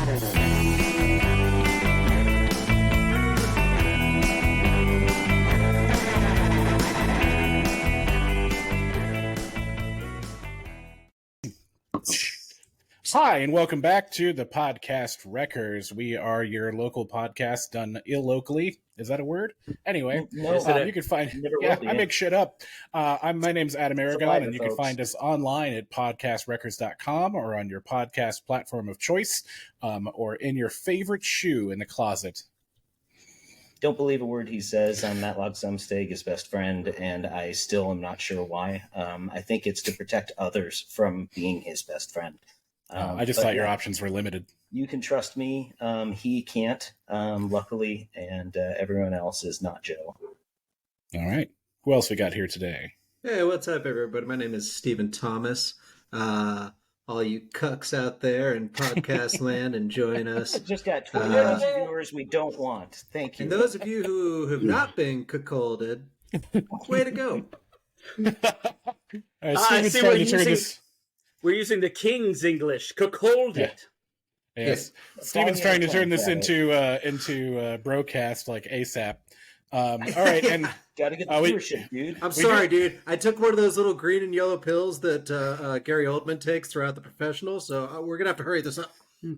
Hi, and welcome back to the podcast Wreckers. We are your local podcast done illocally. Is that a word? Anyway, No, you can find. Yeah, I make shit up. My name's Adam Aragon, and you can find us online at podcastrecords.com or on your podcast platform of choice, or in your favorite shoe in the closet. Don't believe a word he says. I'm Matlock Zumsteg, his best friend, and I still am not sure why. I think it's to protect others from being his best friend. I just thought your options were limited. You can trust me. He can't, luckily, and everyone else is not Joe. All right. Who else we got here today? Hey, what's up, everybody? My name is Stephen Thomas. All you cucks out there in podcast land enjoying us. Just got 20 viewers we don't want. Thank you. And those of you who have not been cuckolded, way to go. We're using the King's English. Cuckold it. Yes. Steven's trying to turn this into broadcast like ASAP. All right, and gotta get the viewership, dude. I'm sorry, dude. I took one of those little green and yellow pills that Gary Oldman takes throughout The Professional, so we're gonna have to hurry this up.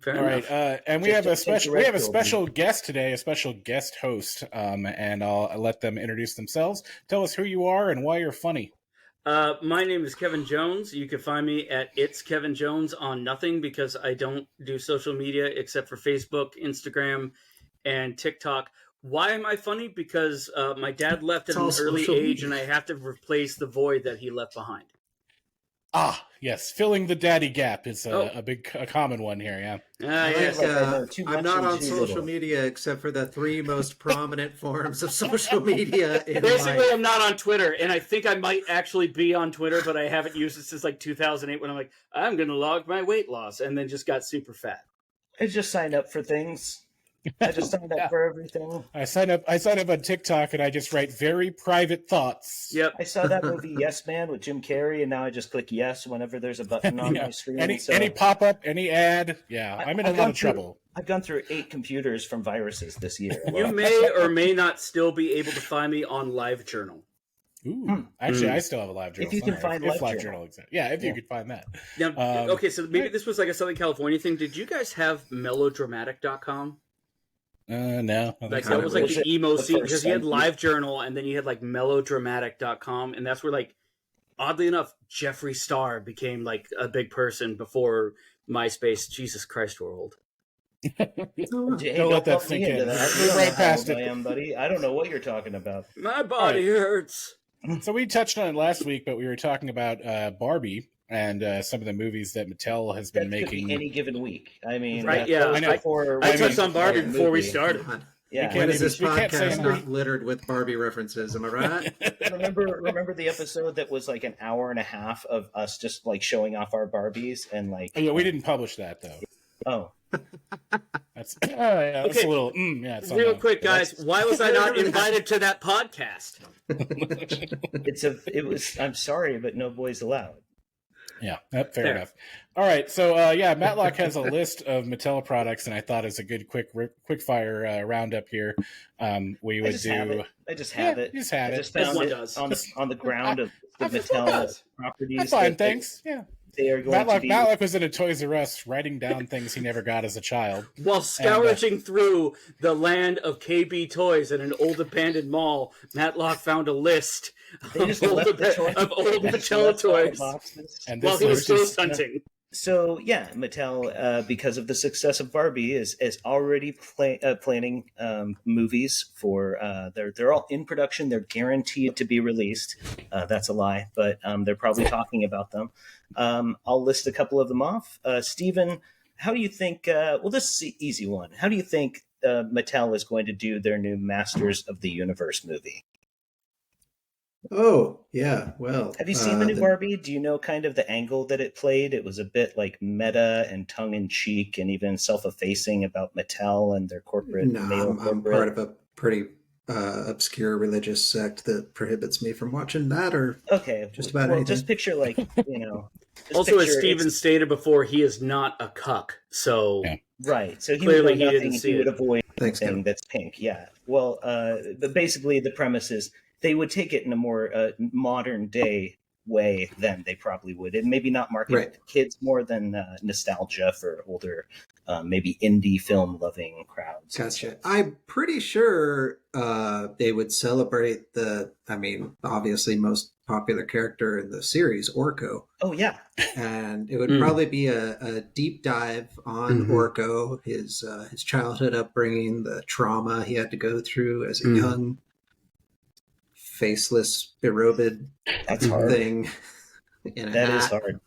All right, and we have a special guest today, a special guest host, and I'll let them introduce themselves. Tell us who you are and why you're funny. My name is Kevin Jones. You can find me at It's Kevin Jones on nothing because I don't do social media except for Facebook, Instagram, and TikTok. Why am I funny? Because my dad left at an early age and I have to replace the void that he left behind. Ah, yes. Filling the daddy gap is a common one here, yeah. Yes. I'm not on social media except for the three most prominent forms of social media in Basically, life. I'm not on Twitter, and I think I might actually be on Twitter, but I haven't used it since like 2008 when I'm like, I'm going to log my weight loss, and then just got super fat. I just signed up for things. I just signed up for everything. I signed up on TikTok and I just write very private thoughts. Yep. I saw that movie Yes Man with Jim Carrey, and now I just click yes whenever there's a button on my screen. Any pop-up, any ad. Yeah, I'm in a lot of trouble. I've gone through 8 computers from viruses this year. You may or may not still be able to find me on LiveJournal. Ooh, actually, I still have a LiveJournal. If you can find LiveJournal exists. Yeah, if you could find that. Now, okay, so maybe this was like a Southern California thing. Did you guys have melodramatic.com? No. Like that was like the emo scene because you had LiveJournal and then you had like melodramatic.com, and that's where, like, oddly enough, Jeffree Star became like a big person before MySpace. Jesus Christ, we're old. Don't let that sink in. We're right past it, buddy. I don't know what you're talking about. My body hurts. So we touched on it last week, but we were talking about Barbie and some of the movies that Mattel has been making any given week. I mean, right? Yeah, I touched on Barbie before we started. Yeah, when is this podcast not littered with Barbie references? Am I right? remember the episode that was like an hour and a half of us just like showing off our Barbies and like. Oh, yeah, we didn't publish that though. Oh. That's a little. It's real quick, guys. Why was I not invited to that podcast? I'm sorry, but no boys allowed. Yeah, fair enough. All right, so Matlock has a list of Mattel products, and I thought as a good quick fire roundup here, we would do. I just have it. You just had it. I just found it on the ground of the Mattel properties. That's fine, thanks. Yeah. They are going Matlock was in a Toys R Us writing down things he never got as a child. While scourging through the land of KB Toys in an old abandoned mall, Matlock found a list of old Mattel toys and while he was ghost hunting. So yeah, Mattel, because of the success of Barbie, is already planning movies for. They're all in production. They're guaranteed to be released. That's a lie, but they're probably talking about them. I'll list a couple of them off. Stephen, how do you think? This is an easy one. How do you think Mattel is going to do their new Masters of the Universe movie? Oh, yeah. Well, have you seen the new Barbie? Do you know kind of the angle that it played? It was a bit like meta and tongue-in-cheek and even self-effacing about Mattel and their corporate. I'm part of a pretty obscure religious sect that prohibits me from watching that or just about anything. Just picture also, as Steven stated before, he is not a cuck, so right. So clearly he didn't see he would avoid anything that's pink. Yeah. Well, basically the premise is they would take it in a more modern day way than they probably would, and maybe not market it to kids more than nostalgia for older, maybe indie film loving crowds. Gotcha. I'm pretty sure they would celebrate obviously most popular character in the series, Orko. Oh yeah. And it would probably be a deep dive on Orko, his childhood upbringing, the trauma he had to go through as a young faceless, aerobid thing. That is hard.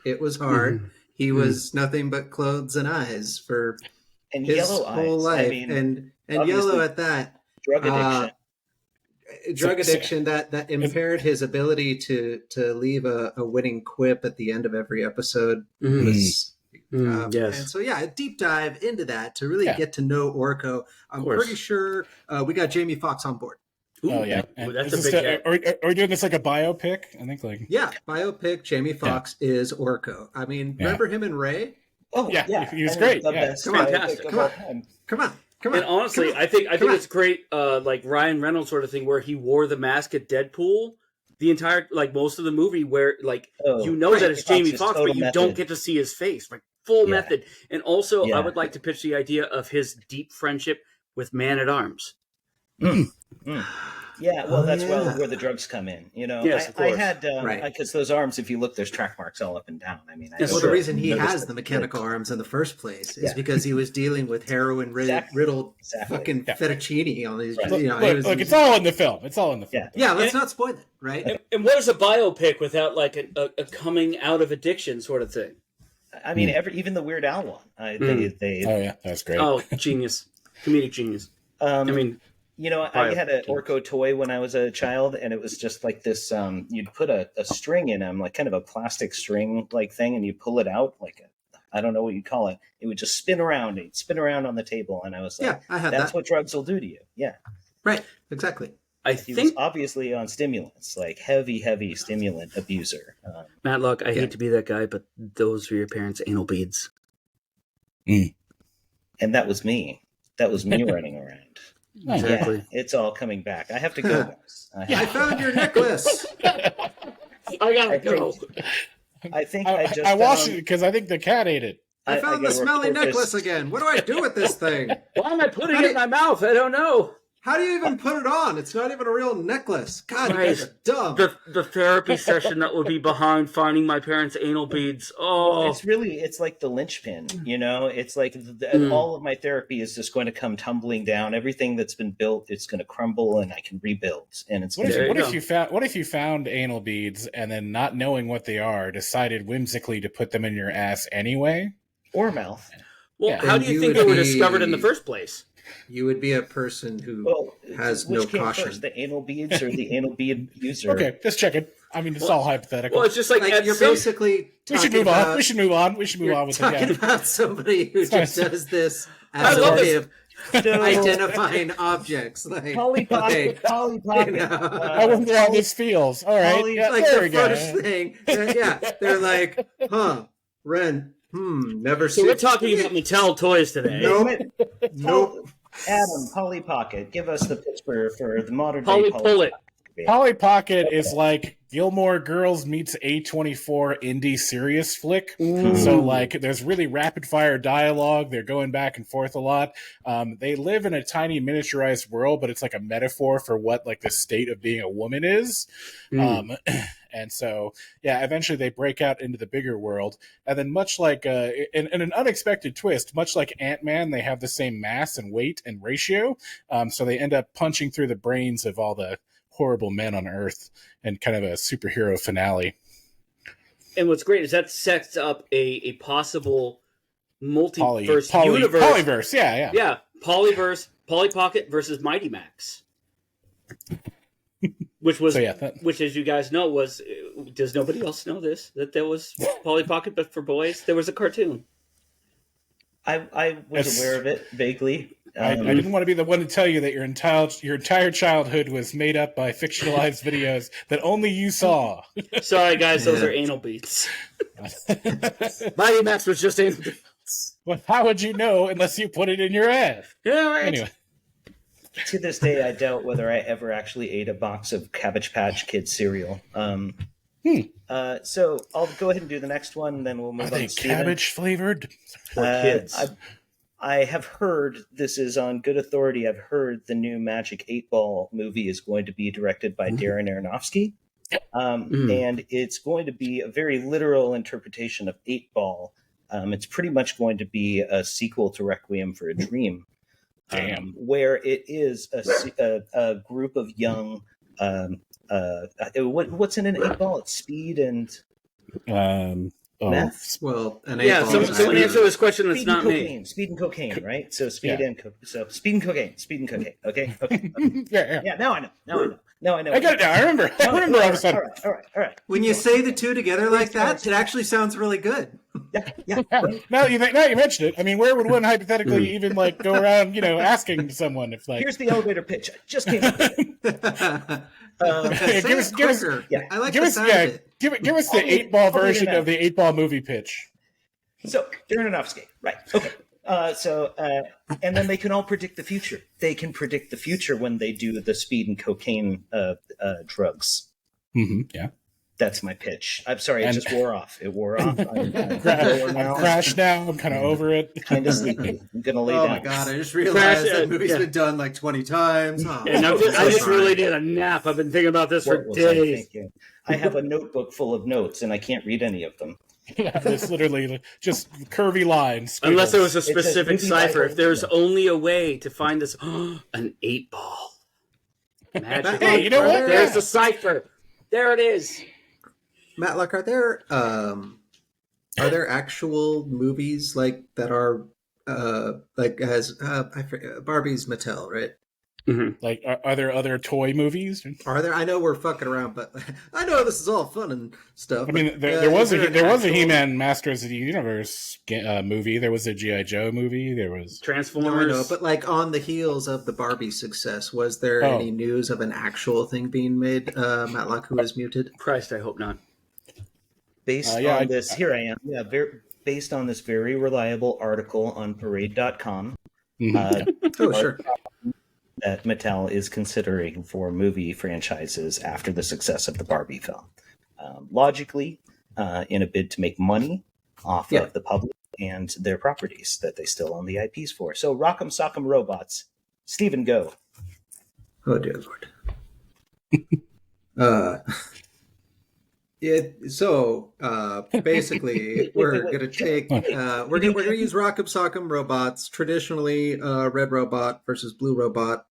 It was hard. He was nothing but clothes and eyes for his yellow whole life. And yellow at that. Drug addiction. Drug addiction that impaired his ability to leave a winning quip at the end of every episode. Yes. And so, a deep dive into that to really get to know Orko. I'm pretty sure we got Jamie Foxx on board. Ooh, oh yeah, that's a big hit. Are we doing this like a biopic? I think biopic. Jamie Foxx is Orko. I mean, remember him and Ray? Oh yeah, he was great. Fantastic. Come on. And honestly, I think it's great. Like Ryan Reynolds sort of thing, where he wore the mask at Deadpool the entire most of the movie, where that it's Jamie Foxx, but you don't get to see his face, full method. And also, I would like to pitch the idea of his deep friendship with Man at Arms. Yeah, well, that's where the drugs come in. Yes, of course. I had because those arms, if you look, there's track marks all up and down. I mean, the reason he has the mechanical arms in the first place is because he was dealing with heroin riddled fucking fettuccine on these. Look, it's all in the film. It's all in the film. Yeah, let's not spoil it, right? And what is a biopic without a coming out of addiction sort of thing? I mean, even the Weird Al one. That's great. Oh, genius, comedic genius. I had an Orko toy when I was a child, and it was just like this. You'd put a string in him, like kind of a plastic string like thing, and you pull it out I don't know what you'd call it. It would just spin around. It'd spin around on the table, and I was like, that's what drugs will do to you. Yeah. Right. Exactly. He was obviously on stimulants, like heavy stimulant abuser. Matlock, I hate to be that guy, but those were your parents' anal beads. And that was me. That was me running around. Exactly. Yeah, it's all coming back. I have to go, guys. I found your necklace. I gotta go. I think I washed it because I think the cat ate it. I found the smelly necklace again. What do I do with this thing? Why am I putting it in my mouth? I don't know. How do you even put it on? It's not even a real necklace. God, you guys are dumb. The therapy session that would be behind finding my parents' anal beads. Oh, it's like the linchpin, It's like all of my therapy is just going to come tumbling down. Everything that's been built, it's going to crumble, and I can rebuild. And it's what if you found anal beads and then, not knowing what they are, decided whimsically to put them in your ass anyway or mouth? Well, how do you think they were discovered in the first place? You would be a person who has no caution. First, the anal beads or the anal bead user? Okay, just checking. I mean, it's all hypothetical. Well, it's just like you're basically. We should move on. We should move on with talking about somebody who just does this as a way of identifying objects, like Polly Pocket. I wonder how this feels. All right, their first thing. They're like, Ren. Never seen. So we're talking about Mattel toys today. Nope. Adam, Polly Pocket, give us the pitch for the modern Polly day Pocket. Polly Pocket is like Gilmore Girls meets A24 indie serious flick. So there's really rapid fire dialogue. They're going back and forth a lot. They live in a tiny miniaturized world, but it's like a metaphor for what the state of being a woman is. And so, eventually they break out into the bigger world. And then much like, in an unexpected twist, much like Ant-Man, they have the same mass and weight and ratio. So they end up punching through the brains of all the horrible men on Earth and kind of a superhero finale. And what's great is that sets up a possible multiverse universe. Polyverse, yeah. Yeah, Polyverse, Polly Pocket versus Mighty Max. Which was, which as you guys know, does nobody else know this? That there was Polly Pocket, but for boys, there was a cartoon. I was aware of it vaguely. I didn't want to be the one to tell you that your entire childhood was made up by fictionalized videos that only you saw. Sorry, guys, those are anal beats. Mighty Max was just anal beats. Well, how would you know unless you put it in your ass? Yeah, right. Anyway. To this day, I doubt whether I ever actually ate a box of Cabbage Patch Kids cereal. So I'll go ahead and do the next one, then we'll move on to Steven. Cabbage flavored? For kids. I have heard, this is on good authority, I've heard the new Magic 8-Ball movie is going to be directed by Darren Aronofsky. And it's going to be a very literal interpretation of 8-Ball. It's pretty much going to be a sequel to Requiem for a Dream. Where it is a group of young... what's in an 8-Ball? It's speed and... meth? Well, someone answer this question that's not me. Speed and cocaine, right? So speed and cocaine. Okay. Yeah. Now I know. I got it now. I remember. All right. When you say the two together like that, it actually sounds really good. Yeah. Now you mention it. I mean, where would one hypothetically even go around, asking someone if Here's the elevator pitch. I just came up with it. Give us I like the sound of it. Give us the 8-Ball version of the 8-Ball movie pitch. So, Darren Aronofsky. Right. Okay. And then they can all predict the future. They can predict the future when they do the speed and cocaine drugs. Yeah. That's my pitch. I'm sorry, it just wore off. It wore off. I'm crashed now. I'm kind of over it. Kind of sleepy. I'm going to lay down. Oh my God, I just realized that movie's been done 20 times. Oh, and I just really need a nap. I've been thinking about this for days. I have a notebook full of notes, and I can't read any of them. Yeah, it's literally just curvy lines. Squiggles. Unless there was a specific cipher. If there's only a way to find this, an 8-Ball. Magic. Hey, you know what? There's the cipher. There it is. Matlock, are there actual movies that are I forget, Barbie's Mattel, right? Mm-hmm. Are there other toy movies? Are there? I know we're fucking around, but I know this is all fun and stuff. I mean, there was a He-Man Masters of the Universe movie. There was a G.I. Joe movie. There was Transformers. No, I know, but on the heels of the Barbie success, was there any news of an actual thing being made? Matlock, who is muted? Christ, I hope not. Based on this, here I am. Yeah, based on this very reliable article on Parade.com. Sure. That Mattel is considering for movie franchises after the success of the Barbie film. Logically, in a bid to make money off of the public and their properties that they still own the IPs for. So, Rock'em Sock'em Robots. Stephen, go. Oh, dear Lord. Basically, we're going to take we're going to use Rock'em Sock'em Robots, traditionally red robot versus blue robot,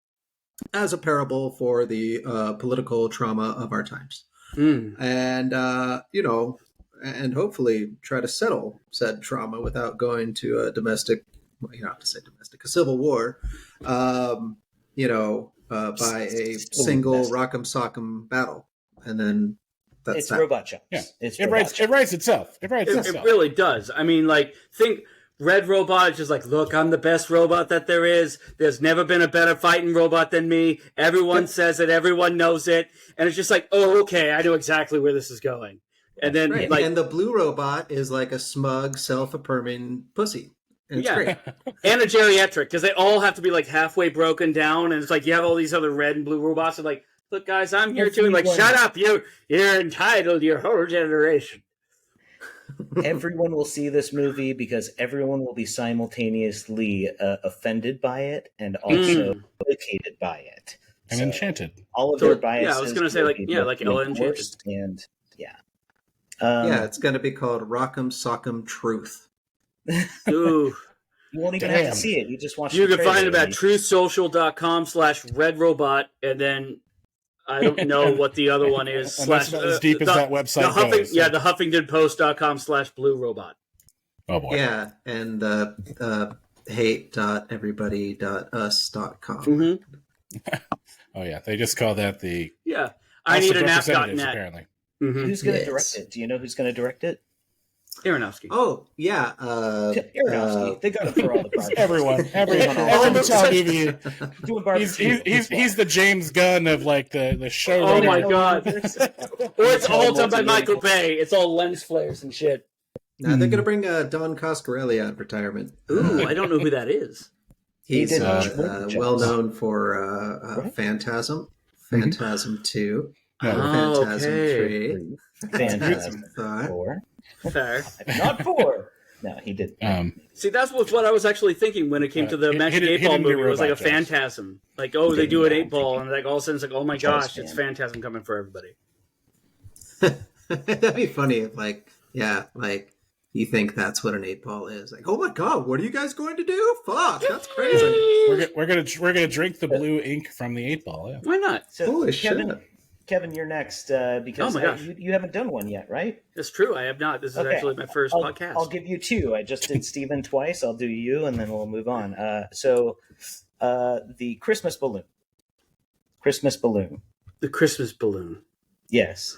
as a parable for the political trauma of our times, and and hopefully try to settle said trauma without going to a domestic, you don't have to say domestic, a civil war, by a single Rock'em Sock'em battle, and then. It's Robot Chops. Yeah. It writes itself. It really does. I mean, think Red Robot is just look, I'm the best robot that there is. There's never been a better fighting robot than me. Everyone says it. Everyone knows it. And it's just okay, I know exactly where this is going. And then, and the blue robot is a smug, self-affirming pussy. And it's great. And a geriatric, because they all have to be halfway broken down. And it's you have all these other red and blue robots and look, guys, I'm here too. Shut up! You're entitled. Your whole generation. Everyone will see this movie because everyone will be simultaneously offended by it and also placated by it. And enchanted. All of their biases. Yeah, I was going to say like Ella Enchanted. And it's going to be called Rock'em Sock'em Truth. Ooh. You won't even have to see it. You just watch. You can find it at truthsocial.com/redrobot, and then. I don't know what the other one is. That's not as deep as that website goes. Yeah, the HuffingtonPost.com/blue robot. Oh boy. Yeah, and the hate.everybody.us.com. Mm-hmm. Oh yeah, they just call that the I need a nap.net. Apparently. Who's going to direct it? Do you know who's going to direct it? Aronofsky. Oh yeah, Aronofsky. They got it for all the projects. Every Mattel movie. He's the James Gunn of like the show. Oh my god! Or it's all done by Michael Bay. It's all lens flares and shit. Now they're gonna bring Don Coscarelli out of retirement. Ooh, I don't know who that is. He's well known for Phantasm, Phantasm 2, Phantasm 3, Phantasm 4. Fair. Not 4. No, he did. See, that's what I was actually thinking when it came to the Magic 8-Ball movie. It was like a phantasm. Like, oh, they do an 8-ball, and like all of a sudden it's like, oh my gosh, it's Phantasm coming for everybody. That'd be funny if, like, you think that's what an 8-ball is. Like, oh my god, what are you guys going to do? Fuck, that's crazy. We're gonna drink the blue ink from the 8-ball. Yeah. Why not? So, Holy shit. Kevin, you're next because you haven't done one yet, right? That's true. I have not. This is actually my first podcast. I'll give you 2. I just did Steven twice. I'll do you, and then we'll move on. So the Christmas balloon. The Christmas balloon. Yes.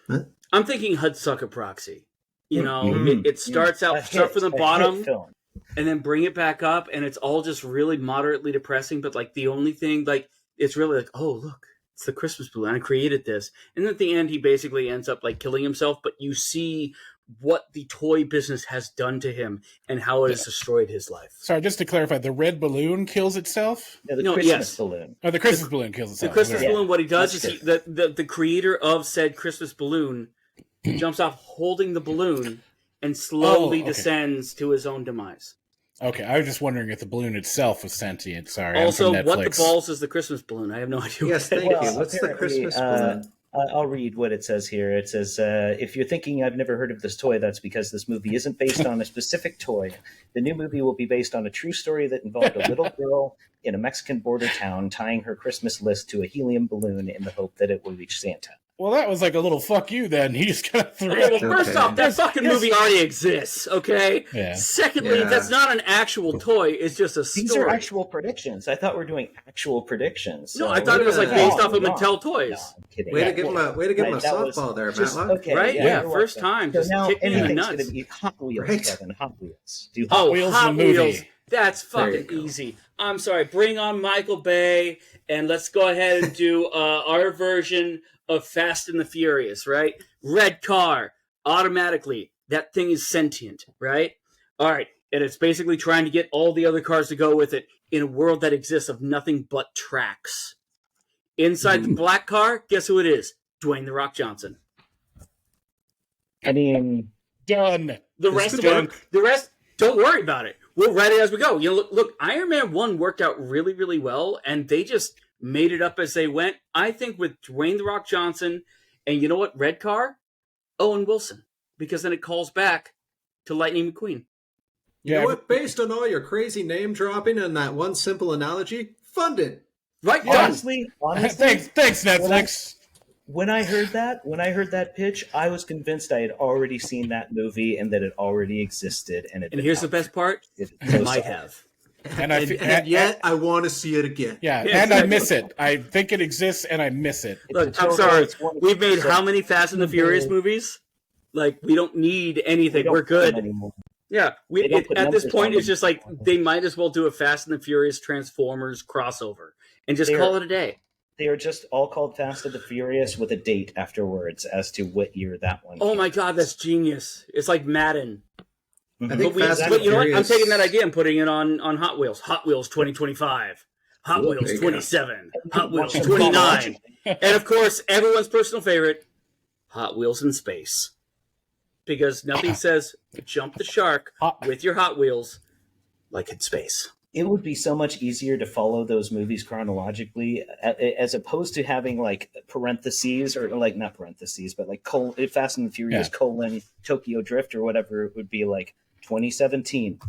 Huh? I'm thinking Hudsucker Proxy. You know, it starts out from the bottom and then bring it back up, and it's all just really moderately depressing. But like the only thing, like it's really like, oh look, it's the Christmas balloon. I created this, and at the end, he basically ends up like killing himself. But you see what the toy business has done to him and how it has destroyed his life. Sorry, just to clarify, the red balloon kills itself? No, the Christmas balloon. Oh, the Christmas balloon kills itself. The Christmas balloon, what he does is the creator of said Christmas balloon jumps off holding the balloon and slowly descends to his own demise. Okay, I was just wondering if the balloon itself was sentient. Sorry, also, what the balls is the Christmas balloon? I have no idea. Yes, thank you. What's the Christmas balloon? I'll read what it says here. It says, if you're thinking I've never heard of this toy, that's because this movie isn't based on a specific toy. The new movie will be based on a true story that involved a little girl in a Mexican border town tying her Christmas list to a helium balloon in the hope that it will reach Santa. Well, that was like a little fuck you then. He just kind of threw it. Well, first off, that fucking movie already exists, okay? Yeah. Secondly, that's not an actual toy. It's just a story. These are actual predictions. I thought we were doing actual predictions. So. No, I thought it was like based off of Mattel toys. No, I'm kidding. Way to give him a softball there, Matlock. Okay, right? Yeah, first time. So just now kick me in the anything's nuts. going to be Hot Wheels, right. Kevin. Hot Wheels. Do Hot Wheels Hot the movie. Wheels. That's fucking easy. I'm sorry. Bring on Michael Bay, and let's go ahead and do our version of Fast and the Furious, right? Red car, automatically. That thing is sentient, right? All right. And it's basically trying to get all the other cars to go with it in a world that exists of nothing but tracks. Inside the black car, guess who it is? Dwayne "The Rock" Johnson. I mean, done. The rest, don't worry about it. We'll write it as we go. You know, look, Iron Man 1 worked out really, really well, and they just made it up as they went. I think with Dwayne "The Rock" Johnson, and you know what, red car? Owen Wilson, because then it calls back to Lightning McQueen. You know what? Based on all your crazy name dropping and that one simple analogy, fund it. Right? Honestly, thanks, Netflix. When I heard that pitch, I was convinced I had already seen that movie and that it already existed. And here's the best part: it might have. And yet I want to see it again. Yeah, and I miss it. I think it exists, and I miss it. Look, I'm sorry. We've made how many Fast and the Furious movies? Like, we don't need anything. We're good. Yeah, at this point, it's just like they might as well do a Fast and the Furious Transformers crossover and just call it a day. They are just all called Fast and the Furious with a date afterwards as to what year that one. Oh my god, that's genius! It's like Madden. I think but you know what? I'm taking that idea and putting it on Hot Wheels. Hot Wheels 2025. Hot Wheels 27. Hot Wheels 29. And of course, everyone's personal favorite, Hot Wheels in space. Because nothing says jump the shark with your Hot Wheels like in space. It would be so much easier to follow those movies chronologically as opposed to having like parentheses or like not parentheses, but like Fast and the Furious : Tokyo Drift or whatever it would be like 2017.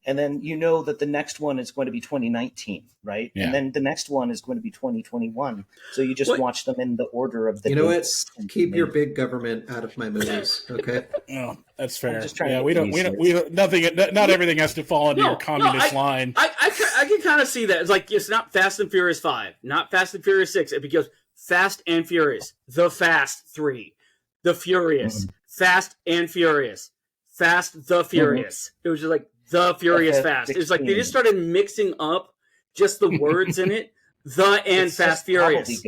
And then you know that the next one is going to be 2019, right? Yeah. And then the next one is going to be 2021. So you just watch them in the order of the. You know what? Keep your big government out of my movies, okay? Oh, that's fair. Yeah, we don't. Nothing. Not everything has to fall into your communist line. I can kind of see that. It's like it's not Fast and Furious 5, not Fast and Furious 6. It becomes Fast and Furious, the Fast 3, the Furious, Fast and Furious, Fast the Furious. It was just like the Furious Fast. It was like they just started mixing up just the words in it. The and Fast Furious.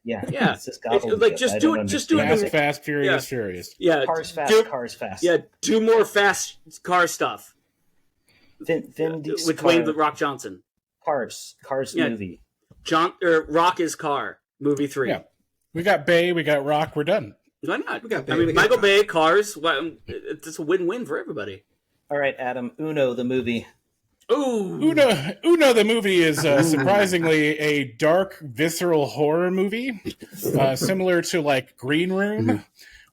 Yeah. It's just like just do it. Fast, Furious, Furious. Yeah. Cars fast. Yeah, do more fast car stuff. Vin Diesel with Dwayne The Rock Johnson. Cars movie. Rock is Car, movie 3. Yeah. We got Bay, we got Rock, we're done. Why not? Michael Bay, Cars, it's a win-win for everybody. All right, Adam, Uno, the movie. Ooh. Uno, the movie is surprisingly a dark, visceral horror movie, similar to like Green Room,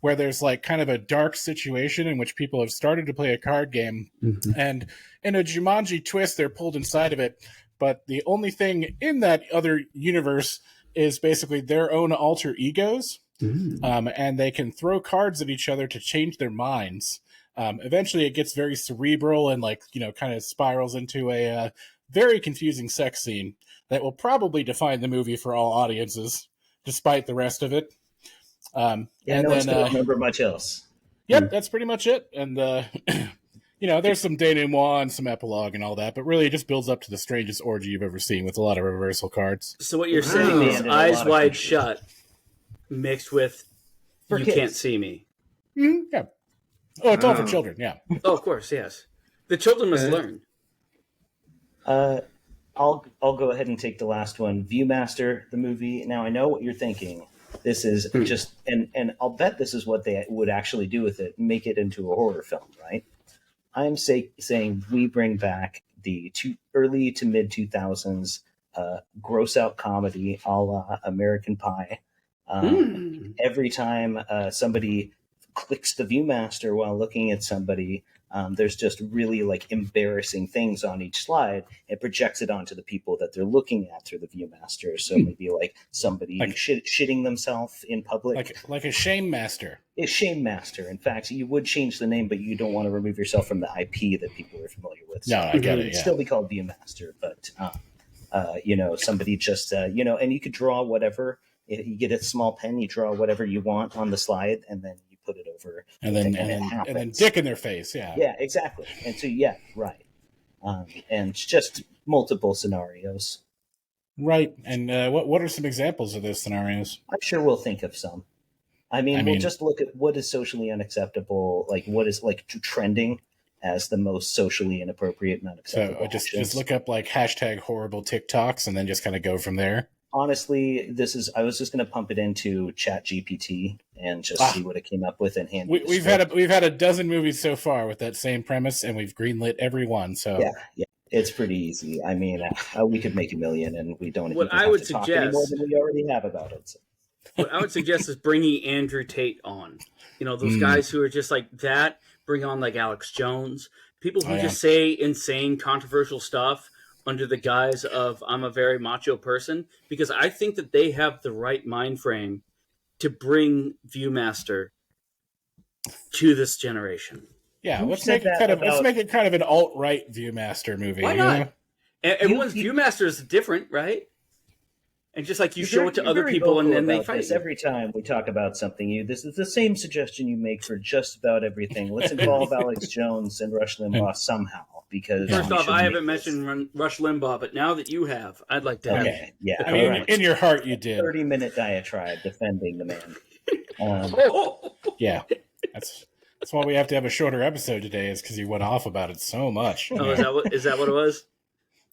where there's like kind of a dark situation in which people have started to play a card game, and in a Jumanji twist, they're pulled inside of it. But the only thing in that other universe is basically their own alter egos, and they can throw cards at each other to change their minds. Eventually, it gets very cerebral and kind of spirals into a very confusing sex scene that will probably define the movie for all audiences, despite the rest of it. No one's going to remember much else. Yep, that's pretty much it. And there's some denouement and some epilogue and all that, but really it just builds up to the strangest orgy you've ever seen with a lot of reversal cards. So what you're saying is Eyes Wide Shut mixed with You Can't See Me. Yeah. Oh, it's all for children, yeah. Oh, of course, yes. The children must learn. I'll go ahead and take the last one. Viewmaster, the movie. Now, I know what you're thinking. This is just, and I'll bet this is what they would actually do with it, make it into a horror film, right? I'm saying we bring back the early to mid 2000s gross out comedy a la American Pie. Every time somebody clicks the Viewmaster while looking at somebody, there's just really like embarrassing things on each slide. It projects it onto the people that they're looking at through the Viewmaster. So maybe like somebody shitting themselves in public, like a shame master. A shame master. In fact, you would change the name, but you don't want to remove yourself from the IP that people are familiar with. So no, I get it. It'd still be called Viewmaster, but somebody just and you could draw whatever. You get a small pen, you draw whatever you want on the slide, and then you put it over, and then dick in their face. Yeah, exactly. And so right, and just multiple scenarios. Right. And what are some examples of those scenarios? I'm sure we'll think of some. I mean, we'll just look at what is socially unacceptable, like what is like trending as the most socially inappropriate and unacceptable. So just look up like hashtag horrible TikToks and then just kind of go from there. Honestly, I was just going to pump it into ChatGPT and just see what it came up with and hand. We've had a dozen movies so far with that same premise, and we've greenlit every one. So yeah, it's pretty easy. I mean, we could make $1 million, and we don't. What I would suggest any more than we already have about it. So. What I would suggest is bringing Andrew Tate on. Those guys who are just like that. Bring on like Alex Jones, people who just say insane, controversial stuff under the guise of I'm a very macho person, because I think that they have the right mind frame to bring Viewmaster to this generation. Yeah, let's make it kind of an alt-right Viewmaster movie. Why not? Everyone's Viewmaster is different, right? And just like you show it to other people and then they fight. Every time we talk about something, this is the same suggestion you make for just about everything. Let's involve Alex Jones and Rush Limbaugh somehow. Because first off, I haven't mentioned Rush Limbaugh, but now that you have, I'd like to have. Yeah. I mean, in your heart, you did. 30-minute diatribe defending the man. Yeah, that's why we have to have a shorter episode today. Is because you went off about it so much. Oh, is that what it was?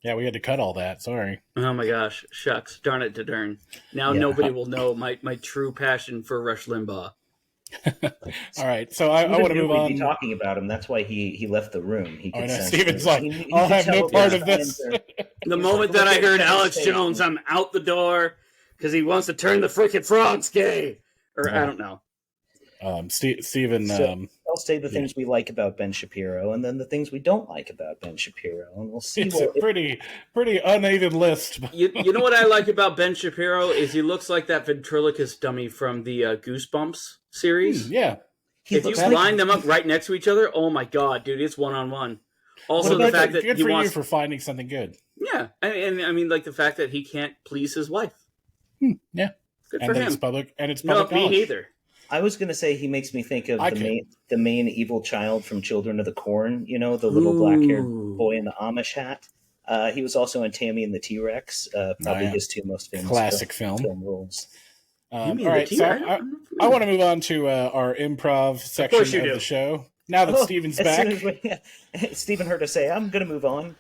Yeah, we had to cut all that. Sorry. Oh my gosh, shucks, darn it to darn. Now nobody will know my true passion for Rush Limbaugh. All right, so I want to move on. Be talking about him. That's why he left the room. Steven's like, I'll have no part of this. The moment that I heard Alex Jones, I'm out the door because he wants to turn the freaking frogs gay, or I don't know. Steven. I'll say the things we like about Ben Shapiro, and then the things we don't like about Ben Shapiro, and we'll see. It's a pretty uneven list. You know what I like about Ben Shapiro is he looks like that ventriloquist dummy from the Goosebumps series. Yeah. If you line them up right next to each other, oh my god, dude, it's one-on-one. Also, the fact that good for you for finding something good. Yeah, and I mean, like the fact that he can't please his wife. Yeah, good for him. It's public No, me neither. I was going to say he makes me think of the main evil child from Children of the Corn. You know, the little black-haired boy in the Amish hat. He was also in Tammy and the T-Rex. Probably his two most famous classic film roles. All right, so I want to move on to our improv section of the show. Now that Steven's back. Steven heard us say, I'm going to move on.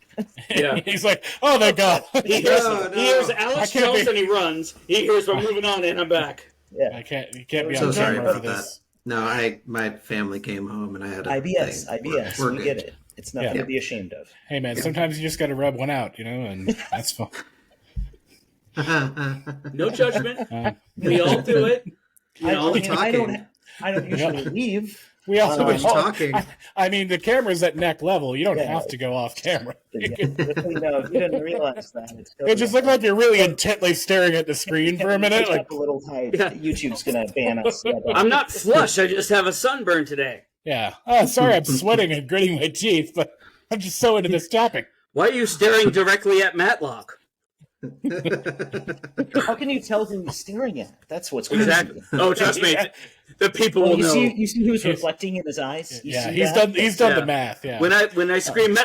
Yeah. He's like, oh, my God. He hears Alex Jones and he runs. He hears we're moving on and I'm back. Yeah. You can't be on camera for this. No, my family came home and I had IBS. We get it. It's nothing to be ashamed of. Hey, man, sometimes you just got to rub one out, and that's fun. No judgment. We all do it. I don't usually leave. We also talking. I mean, the camera's at neck level. You don't have to go off camera. No, you didn't realize that. It just looked like you're really intently staring at the screen for a minute. Like a little tight. Yeah. YouTube's gonna ban us. I'm not flush. I just have a sunburn today. Yeah. Oh, sorry, I'm sweating and gritting my teeth, but I'm just so into this topic. Why are you staring directly at Matlock? How can you tell who he's staring at? That's what's exactly. Oh, trust me, the people will know. You see who's reflecting in his eyes. He's done the math. Yeah. When I scream,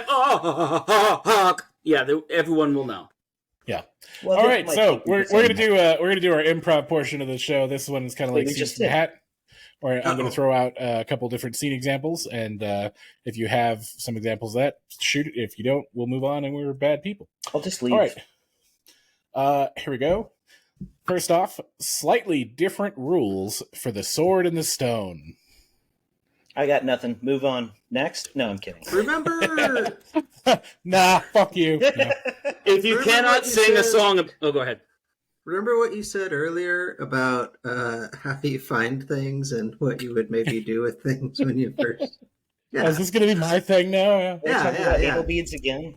everyone will know. Yeah. Well, all right, so we're gonna do our improv portion of the show. This one is kind of like Seats in the Hat. Or I'm going to throw out a couple different scene examples, and if you have some examples of that, shoot it. If you don't, we'll move on, and we're bad people. I'll just leave. All right. Here we go. First off, slightly different rules for the sword and the stone. I got nothing. Move on. Next? No, I'm kidding. Remember? Nah, fuck you. No. If you cannot sing a song... Oh, go ahead. Remember what you said earlier about how you find things and what you would maybe do with things when you first... Yeah. Is this going to be my thing now? Yeah. Anal beads again?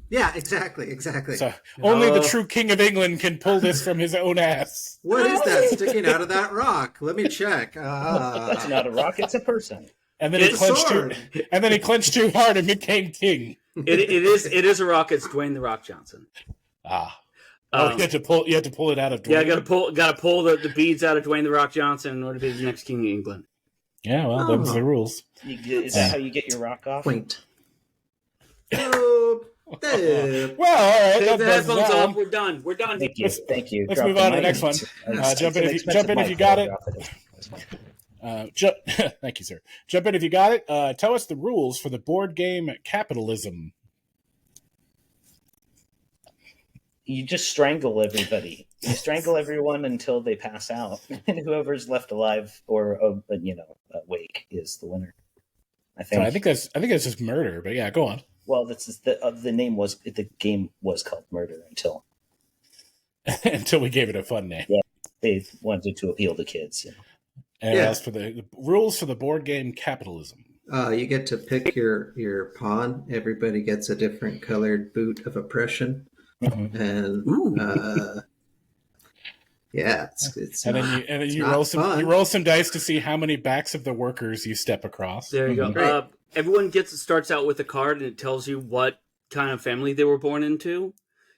Yeah, exactly. So only the true king of England can pull this from his own ass. What is that sticking out of that rock? Let me check. That's not a rock, it's a person. And then he clenched too hard and became king. It is a rock. It's Dwayne the Rock Johnson. You had to pull it out of Dwayne. Yeah, got to pull the beads out of Dwayne the Rock Johnson in order to be the next king of England. Yeah, well, those are the rules. Is that how you get your rock off? Quaint. Well, all right. Take the headphones off. We're done. Thank you. Let's move on to the next one. Jump in if you got it. Thank you, sir. Jump in if you got it. Tell us the rules for the board game Capitalism. You just strangle everybody. You strangle everyone until they pass out, and whoever's left alive or awake is the winner. I think that's just murder. But yeah, go on. Well, that's the game was called Murder until we gave it a fun name. Yeah, they wanted to appeal to kids. And as for the rules for the board game Capitalism. You get to pick your pawn. Everybody gets a different colored boot of oppression. Mm-hmm. And it's and then you roll some dice to see how many backs of the workers you step across. There you go. Everyone starts out with a card, and it tells you what kind of family they were born into.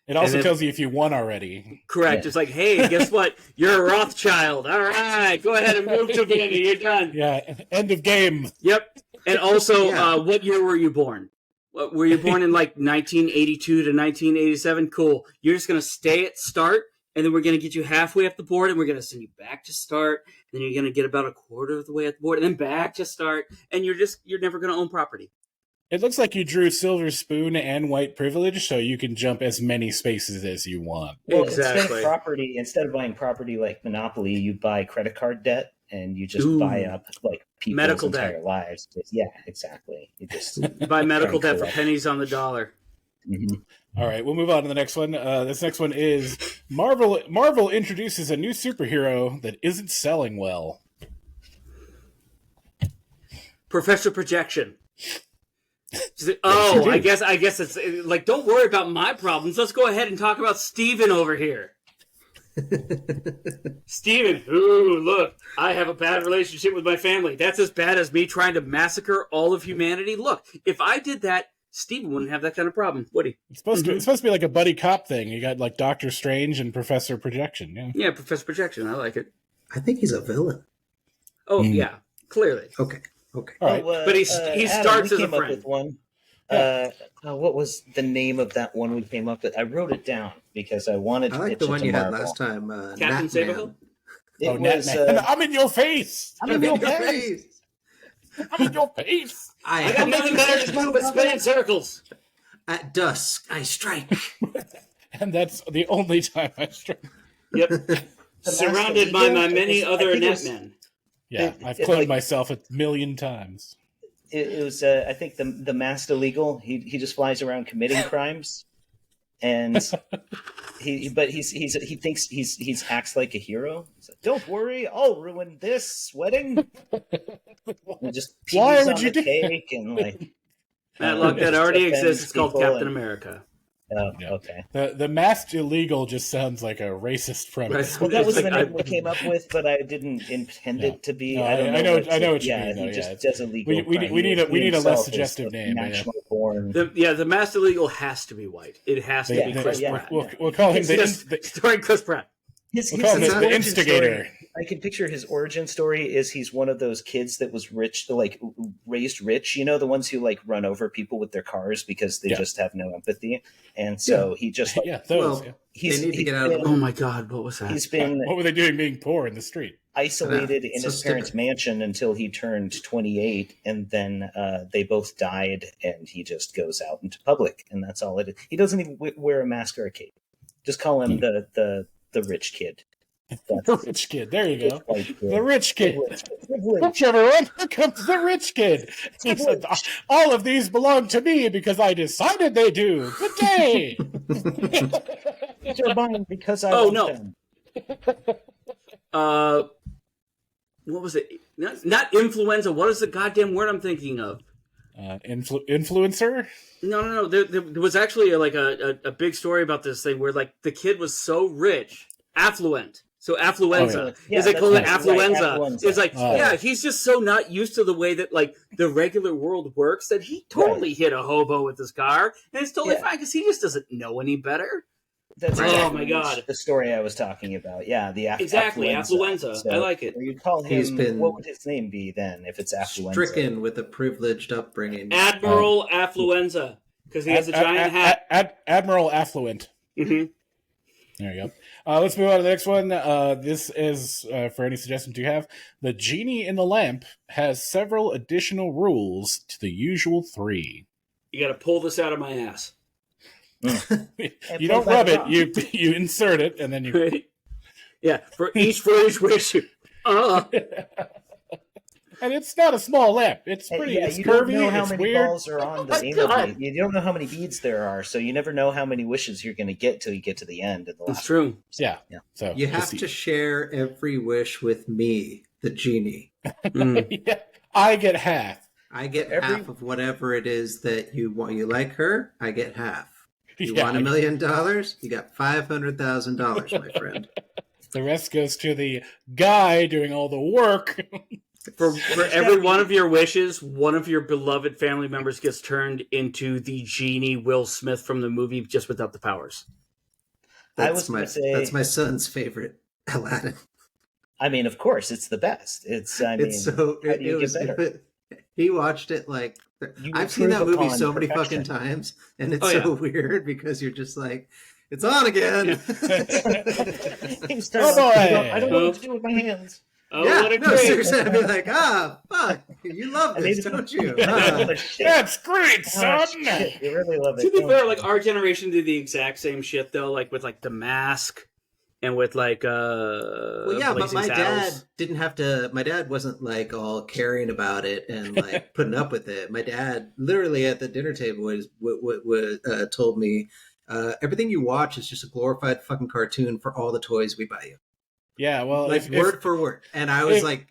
It also tells you if you won already. Correct. Yeah. It's like, hey, guess what? You're a Rothschild. All right, go ahead and move to Canada. You're done. Yeah, end of game. Yep. And also, what year were you born? Were you born in like 1982 to 1987? Cool. You're just going to stay at start, and then we're going to get you halfway up the board, and we're going to send you back to start. Then you're going to get about a quarter of the way up the board, and then back to start, and you're never going to own property. It looks like you drew silver spoon and white privilege, so you can jump as many spaces as you want. Well, exactly. Instead of buying property like Monopoly, you buy credit card debt, and you just buy up like people's medical entire debt. Lives. Yeah, exactly. You just buy medical debt for pennies on the dollar. Mm-hmm. All right, we'll move on to the next one. This next one is Marvel introduces a new superhero that isn't selling well. Professor Projection. Oh, I guess it's like, don't worry about my problems. Let's go ahead and talk about Steven over here. Steven, ooh, look, I have a bad relationship with my family. That's as bad as me trying to massacre all of humanity. Look, if I did that, Steven wouldn't have that kind of problem, would he? It's supposed to be like a buddy cop thing. You got like Doctor Strange and Professor Projection. Yeah, Professor Projection. I like it. I think he's a villain. Oh yeah, clearly. Okay. All right. But he Adam, starts we as a came up friend. with one. Yeah. What was the name of that one we came up with? I wrote it down because I wanted to I like pitch the it one to you had Marvel. last time. Captain Saberhill? It Nat was. Man. I'm in your face. I'm in your face. I'm in your face. I got nothing better to do but spin in circles. At dusk, I strike. And that's the only time I strike. Yep. Surrounded by my many other netmen. Yeah, I've cloned myself a million times. It was, I think, the masked illegal. He just flies around committing crimes, and he thinks he acts like a hero. He's like, "Don't worry, I'll ruin this wedding." And just Why pees would on you the do cake and like Matlock, that already exists. It's called people Captain and- America. Oh, Yeah. okay. The masked illegal just sounds like a racist premise. Right. Well, that was It's the like, name we came up with, but I didn't intend Yeah. it to be. No, I don't I know. know what you yeah, mean, he though, just yeah. does illegal. We crime. need a He less himself suggestive is a name. But yeah. National born. The Master Legal has to be white. It has to They- be they- Chris yeah. Pratt. We'll call him Starring Chris Pratt. we'll call him the origin instigator. story- I can picture his origin story is he's one of those kids that was rich, like raised rich. You know, the ones who like run over people with their cars because they just have no empathy, and so he just like, Yeah, those. Well, yeah. they need to get out of the Oh my God, what was that? He's been What were they doing being poor in the street? isolated in so his parents' stupid. mansion until he turned 28, and then they both died, and he just goes out into public, and that's all it is. He doesn't even wear a mask or a cape. Just call him the rich kid. The rich kid. There you go. White kid. The rich kid. Privilege. Look, everyone, here comes the rich kid. He said, all of these belong to me because I decided they do. Good day. These are mine because I Oh, want no. them. What was it? Not influenza. What is the goddamn word I'm thinking of? Influencer? No. There was actually a big story about this thing where like the kid was so rich, affluent. So affluenza. Oh, yeah. Is they Yeah, call it that's right, affluenza. affluenza. It's like, Oh. yeah, he's just so not used to the way that like the regular world works that he totally hit a hobo with his car, and it's totally fine because he just doesn't know any better. That's Oh, exactly my God. the story I was talking about. Yeah, the Exactly, affluenza. I like it. Or you call He's him. been What would his name be then if it's affluenza? Stricken with a privileged upbringing. Admiral Affluenza, because he has a giant hat. Admiral Affluent. Mm-hmm. There you go. Let's move on to the next one. This is, for any suggestions you have, the genie in the lamp has several additional rules to the usual 3. You got to pull this out of my ass. You don't rub it, you insert it, and then you... Yeah, for each wish. And it's not a small lamp. It's pretty, Yeah, it's you curvy, don't know how it's many weird. balls are on the my anal God. bead. You don't know how many beads there are, so you never know how many wishes you're going to get till you get to the end. Of the That's last true. Yeah. Yeah. So You we'll have see. to share every wish with me, the genie. Yeah, I get half. I get half of whatever it is that you want. You like her, I get half. You Yeah, want $1 million? You got $500,000, my friend. The rest goes to the guy doing all the work. For every one of your wishes, one of your beloved family members gets turned into the genie Will Smith from the movie Just Without the Powers. That's my son's favorite, Aladdin. I mean, of course, it's the best. He watched it like You I've seen that improve movie upon so many perfection. fucking times, and it's so weird because you're just like, it's on again. He's Oh, boy. I don't know what to do with my hands. Oh, yeah, what a no, great! seriously, I'd be like, fuck, you love this, don't you? That's great, son. Shit, you really love To it. be fair, like our generation did the exact same shit though, like with like The Mask and with like Well, yeah, but Blazing my Saddles. dad didn't have to. My dad wasn't like all caring about it and like putting up with it. My dad, literally at the dinner table, told me, "Everything you watch is just a glorified fucking cartoon for all the toys we buy you." Yeah, well, Like word for word. And I was like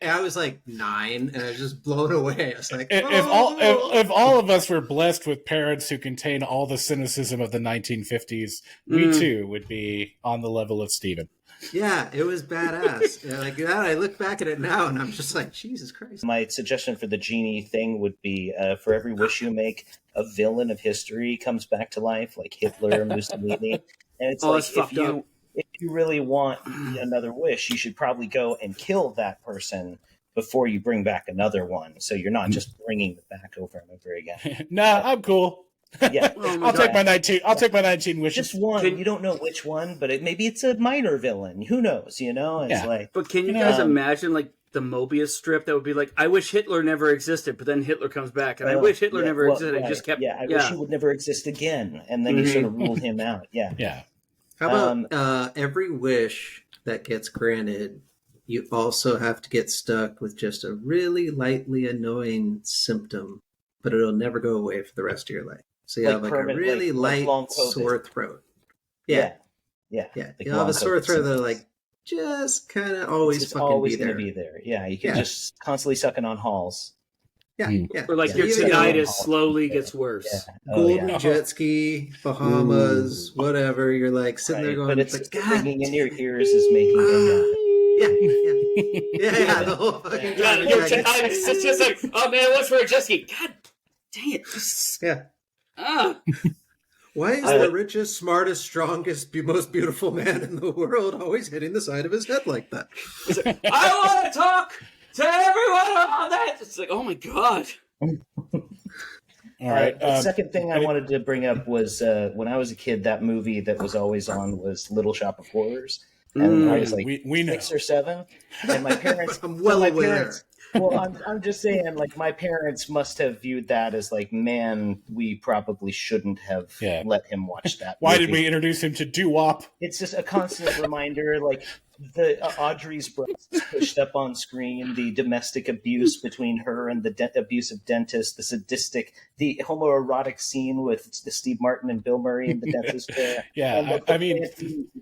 9, and I was just blown away. I was like, if all of us were blessed with parents who contain all the cynicism of the 1950s, we too would be on the level of Steven. yeah, it was badass. And like that, I look back at it now, and I'm just like, Jesus Christ. My suggestion for the genie thing would be for every wish you make, a villain of history comes back to life, like Hitler, Mussolini. And it's that's fucked up. If you really want another wish, you should probably go and kill that person before you bring back another one. So you're not just bringing it back over and over again. Nah, I'm cool. Yeah, I'll take my 19. I'll take my 19 wishes. Just one. You don't know which one, but maybe it's a minor villain. Who knows? You know, it's like. But can you guys imagine like the Mobius strip that would be like, I wish Hitler never existed, but then Hitler comes back, and I wish Hitler never existed. Right. It just kept. Yeah, I wish he would never exist again, and then you sort of ruled him out. Yeah. Yeah. How about every wish that gets granted, you also have to get stuck with just a really lightly annoying symptom, but it'll never go away for the rest of your life. So you have like a really light sore throat. Yeah. You'll have a sore throat that like just kind of always fucking be there. Yeah, you can just constantly sucking on halls. Yeah. Or like your tinnitus slowly gets worse. Yeah. Golden jet ski, Bahamas, whatever. You're like sitting there going, but it's ringing in your ears is making Yeah, the whole fucking time. It's just like, oh man, what's for a jet ski? God dang it. Why is the richest, smartest, strongest, most beautiful man in the world always hitting the side of his head like that? I want to talk to everyone on that. It's like, oh my god. All right. The second thing I wanted to bring up was when I was a kid, that movie that was always on was Little Shop of Horrors. And I was like we 6 or 7. And my parents... I'm well aware. Well, I'm just saying, like, my parents must have viewed that as like, man, we probably shouldn't have let him watch that. Why did we introduce him to doo-wop? It's just a constant reminder, like the Audrey's breasts pushed up on screen, the domestic abuse between her and the abusive dentist, the sadistic, the homoerotic scene with Steve Martin and Bill Murray in the dentist chair. Yeah, I mean,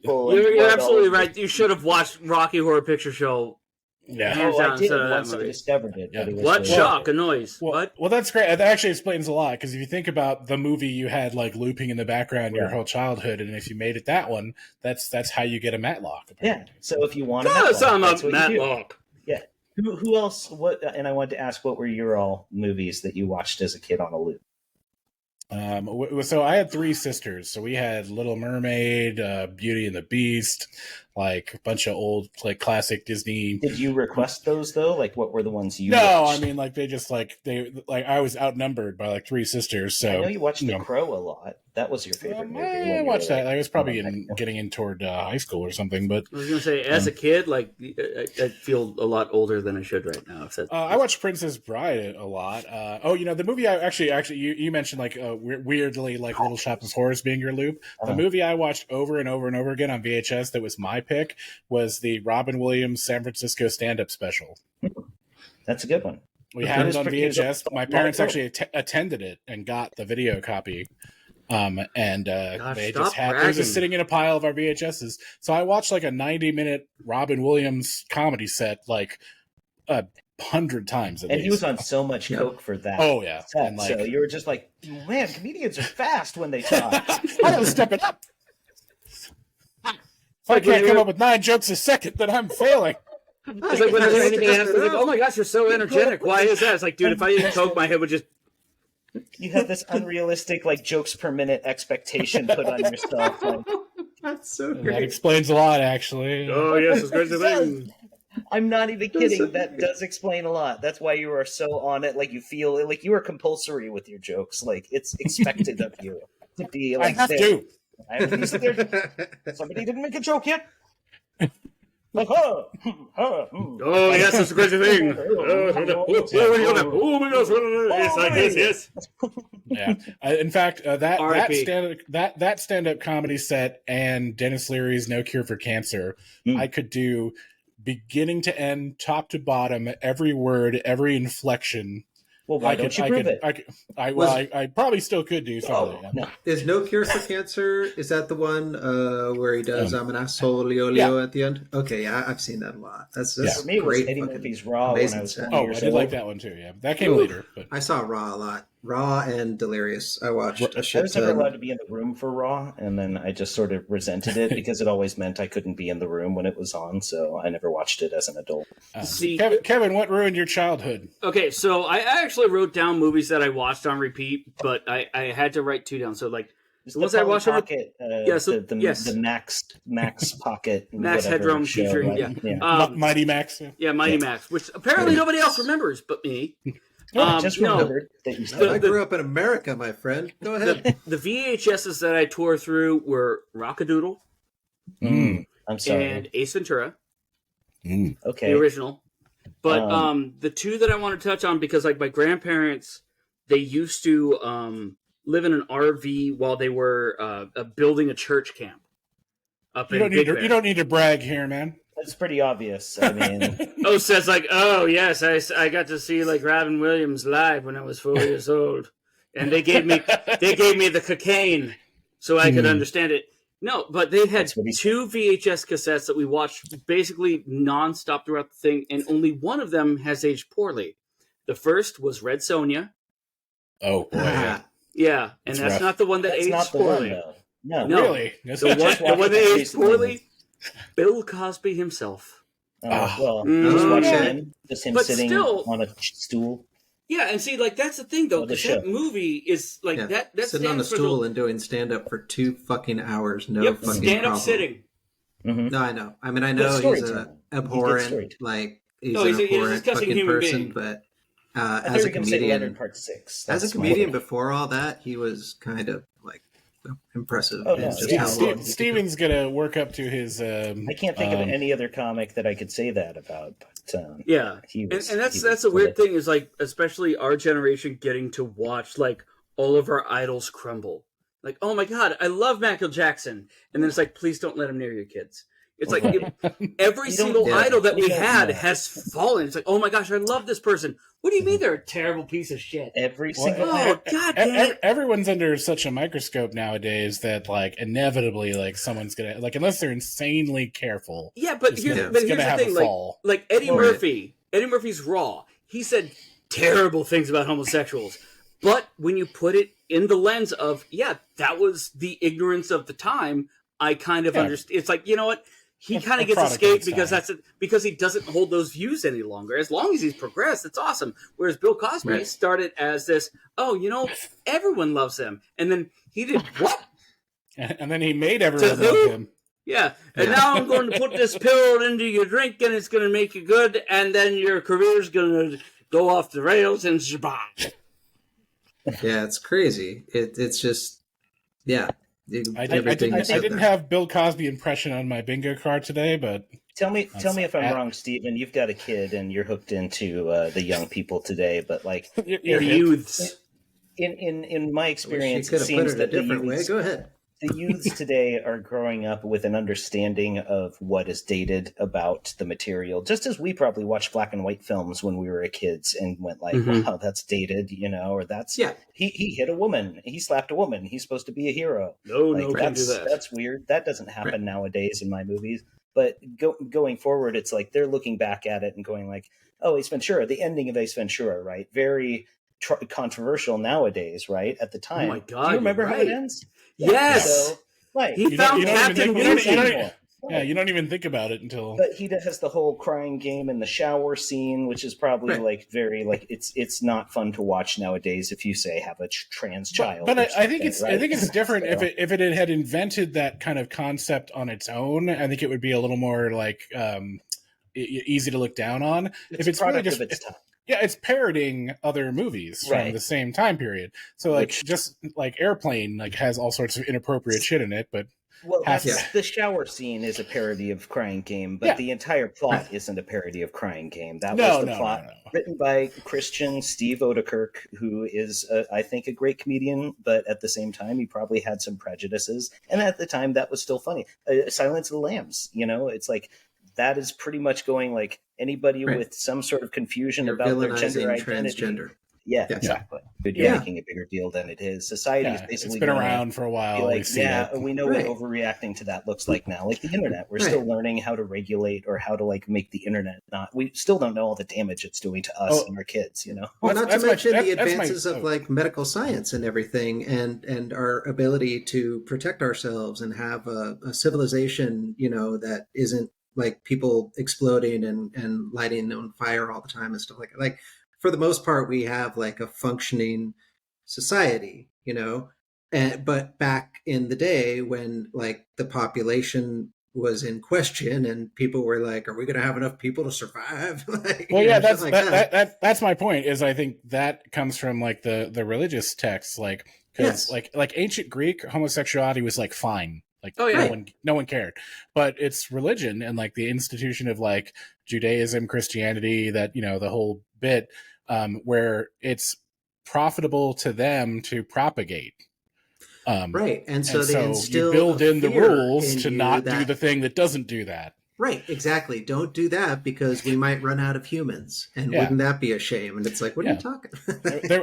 you're absolutely right. You should have watched Rocky Horror Picture Show. Yeah, I did once I discovered it. Yeah. What shock, a noise? What? Well, that's great. That actually explains a lot, because if you think about the movie, you had like looping in the background your whole childhood, and if you made it that one, that's how you get a Matlock. Apparently. Yeah. So if you want a Matlock, that's what Matlock. Yeah. Who else? What? And I wanted to ask, what were your all movies that you watched as a kid on a loop? So I had 3 sisters. So we had Little Mermaid, Beauty and the Beast, like a bunch of old, like classic Disney. Did you request those though? Like, what were the ones you? No, watched? I mean, like I was outnumbered by like 3 sisters. So I know you watched The Crow a lot. That was your favorite movie. I watched that. I was probably getting in toward high school or something. But I was gonna say, as a kid, like I feel a lot older than I should right now. I watched Princess Bride a lot. The movie I actually you mentioned like weirdly like Little Shop of Horrors being your loop. The movie I watched over and over and over again on VHS that was my pick was the Robin Williams San Francisco stand-up special. That's a good one. We had it on VHS. My parents actually attended it and got the video copy. They just had it was just sitting in a pile of our VHSs. So I watched like a 90-minute Robin Williams comedy set like 100 times. And he was on so much coke for that. Oh yeah, and so you were just like, man, comedians are fast when they talk. I gotta step it up. If I can't come up with 9 jokes a second, then I'm failing. It's like when there's anything else, it's like, oh my gosh, you're so energetic. Why is that? It's like, dude, if I didn't coke, my head would just. You have this unrealistic, like, jokes per minute expectation put on yourself. Like, that's so great. That explains a lot, actually. Oh yes, it's great to thing. I'm not even kidding. That does explain a lot. That's why you are so on it. Like, you feel like you are compulsory with your jokes. Like, it's expected of you to be like. I have to. Somebody didn't make a joke yet. Like, oh yes, it's a crazy thing. Oh my gosh, it's like yes. Yeah. In fact, that stand-up comedy set and Dennis Leary's No Cure for Cancer, I could do beginning to end, top to bottom, every word, every inflection. Well, why don't you prove it? I probably still could do something. No. Is No Cure for Cancer, is that the one where he does I'm an asshole, Leo at the end? Okay, yeah, I've seen that a lot. That's for me, it was Eddie Murphy's Raw when I was 20 years old. I did like that one too, yeah. That came later. But I saw Raw a lot. Raw and Delirious. I watched a shit I was never allowed to be in the room for Raw, and then I just sort of resented it because it always meant I couldn't be in the room when it was on, so I never watched it as an adult. Kevin, what ruined your childhood? Okay, so I actually wrote down movies that I watched on repeat, but I had to write 2 down. So, like, It's The ones I watched Pocket, the Max Pocket, Max Headroom featuring Mighty Max. Mighty Max, which apparently nobody else remembers but me. Just remembered that you said I grew up in America, my friend. Go ahead. The VHSs that I tore through were Rockadoodle. I'm sorry. And Ace Ventura. Okay. The original. But the two that I want to touch on, because like my grandparents, they used to live in an RV while they were building a church camp. You don't need to brag here, man. That's pretty obvious. I mean, says like, oh yes, I got to see like Robin Williams live when I was 4 years old, and they gave me the cocaine so I could understand it. No, but they had two VHS cassettes that we watched basically nonstop throughout the thing, and only one of them has aged poorly. The first was Red Sonja. Oh boy, yeah, and that's not the one that aged poorly. No, really, the one that aged poorly. Bill Cosby himself. Just watching him sitting on a stool. Yeah, and see, like that's the thing though, because that movie is like that. That's sitting on a stool and doing stand up for 2 fucking hours. No fucking stand up problem. sitting. Mm-hmm. No, I know. I mean, I know he's an abhorrent, he's an abhorrent fucking person, but as a comedian, part 6. As a comedian before all that, he was kind of like impressive. Steven's gonna work up to his. I can't think of any other comic that I could say that about. But and that's a weird thing is like, especially our generation getting to watch like all of our idols crumble. Like, oh my god, I love Michael Jackson, and then it's like, please don't let him near your kids. It's like every single idol that we had has fallen. It's like, oh my gosh, I love this person. What do you mean they're a terrible piece of shit? Every single god damn it. Everyone's under such a microscope nowadays that like inevitably like someone's gonna like, unless they're insanely careful. Yeah, but here's the thing, like Eddie Murphy. Eddie Murphy's Raw. He said terrible things about homosexuals. But when you put it in the lens of, that was the ignorance of the time, I kind of understand. It's like, you know what? He kind of gets escaped because he doesn't hold those views any longer. As long as he's progressed, it's awesome. Whereas Bill Cosby started as this, everyone loves him. And then he did what? And then he made everyone love him. Yeah. And now I'm going to put this pill into your drink and it's going to make you good. And then your career's going to go off the rails and shabbat. Yeah, it's crazy. It's just, I didn't have Bill Cosby impression on my bingo card today, but tell me if I'm wrong, Steven. You've got a kid and you're hooked into the young people today, but like you're youths. In my experience, it seems that a different way. Go ahead. The youths today are growing up with an understanding of what is dated about the material, just as we probably watched black and white films when we were kids and went like, wow, that's dated, or that's, he hit a woman, he slapped a woman, he's supposed to be a hero. That's weird. That doesn't happen nowadays in my movies. But going forward, it's like they're looking back at it and going like, oh, Ace Ventura, the ending of Ace Ventura, right? Very controversial nowadays, right? At the time. Oh my God, do you remember how it ends? Yes. So, he found Captain Wilson. You don't even think about it until. But he has the whole crying game in the shower scene, which is probably like very like it's not fun to watch nowadays if you say have a trans child. But I think it's different if it had invented that kind of concept on its own. I think it would be a little more like easy to look down on. It's if it's product really just of its time. Yeah, it's parodying other movies from the same time period. So, like, just like Airplane, like has all sorts of inappropriate shit in it, but the shower scene is a parody of Crying Game, but the entire plot isn't a parody of Crying Game. That was the plot written by Christian Steve Odekirk, who is, I think, a great comedian, but at the same time, he probably had some prejudices, and at the time, that was still funny. Silence of the Lambs, it's like. That is pretty much going like anybody with some sort of confusion about their gender identity. Transgender. Yeah, exactly. You're making a bigger deal than it is. Society is basically it's been around for a while. Like, we know what overreacting to that looks like now. Like the internet, we're still learning how to regulate or how to like make the internet not. We still don't know all the damage it's doing to us and our kids. Well, not to mention the advances of like medical science and everything, and our ability to protect ourselves and have a civilization, that isn't like people exploding and lighting on fire all the time and stuff like that. Like for the most part, we have like a functioning society, but back in the day when like the population was in question and people were like, are we going to have enough people to survive? Like, well, yeah, that's like that's my point, is I think that comes from like the religious texts, like, because like ancient Greek, homosexuality was like fine. Like, no one cared. But it's religion and like the institution of like Judaism, Christianity, that, the whole bit, where it's profitable to them to propagate. Right. And so they instill you build in the rules to not do the thing that doesn't do that. Right, exactly. Don't do that because we might run out of humans, and wouldn't that be a shame? And it's like, what are you talking?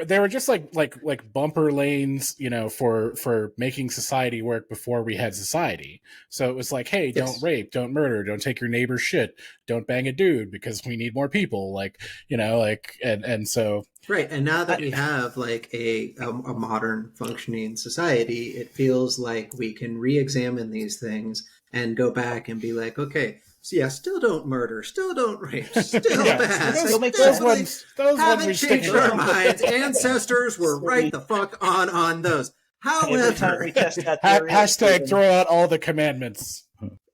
They were just like bumper lanes, for making society work before we had society. So it was like, hey, don't rape, don't murder, don't take your neighbor's shit, don't bang a dude because we need more people. And so. Right, and now that we have like a modern functioning society, it feels like we can re-examine these things and go back and be like, okay, so yeah, still don't murder, still don't rape, still bad. Those ones haven't changed our minds. Ancestors were right the fuck on those. However, hashtag throw out all the commandments.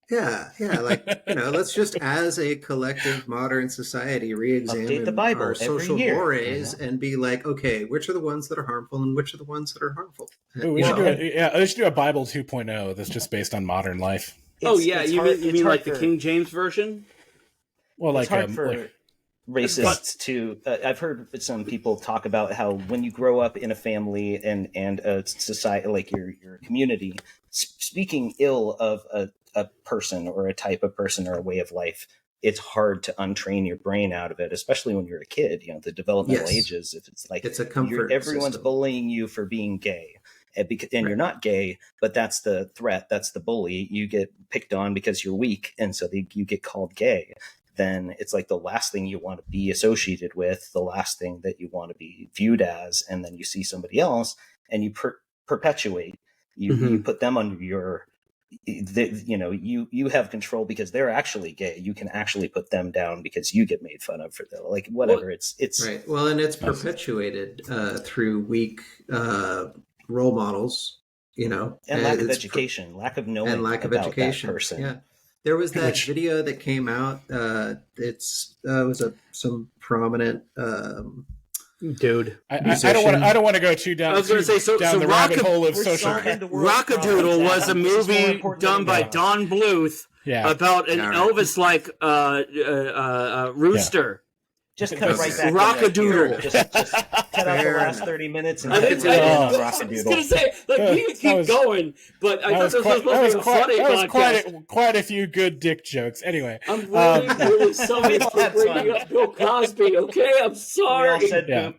Yeah, like, let's just, as a collective modern society, re-examine the Bible our social year. mores and be like, okay, which are the ones that are harmful and which are the ones that are harmful? Ooh, we should do a Bible 2.0 that's just based on modern life. You mean like the King James version? Well, it's hard for racists to. I've heard some people talk about how when you grow up in a family and a society, like your community, speaking ill of a person or a type of person or a way of life, it's hard to untrain your brain out of it, especially when you're a kid. The developmental ages. If it's like it's a comfort everyone's system. bullying you for being gay. And you're not gay, but that's the threat. That's the bully. You get picked on because you're weak, and so you get called gay. Then it's like the last thing you want to be associated with, the last thing that you want to be viewed as. And then you see somebody else, and you perpetuate. You put them under your. You have control because they're actually gay. You can actually put them down because you get made fun of for that. Like whatever. It's right. Well, and it's perpetuated through weak. Role models, and lack of education, lack of knowing, and lack of about education. That person. Yeah, there was that video that came out. It was some prominent dude. I don't want to go too down. I was going to say down the rabbit hole of social. Rockadoodle was a movie done by Don Bluth about an Elvis-like rooster. Just cut right back. Rockadoodle. Just cut out the last 30 minutes and I was going to say, we could keep going, but I thought this was supposed to be a funny podcast. Quite a few good dick jokes. Anyway, I'm really sorry for bringing up Bill Cosby. Okay, I'm sorry.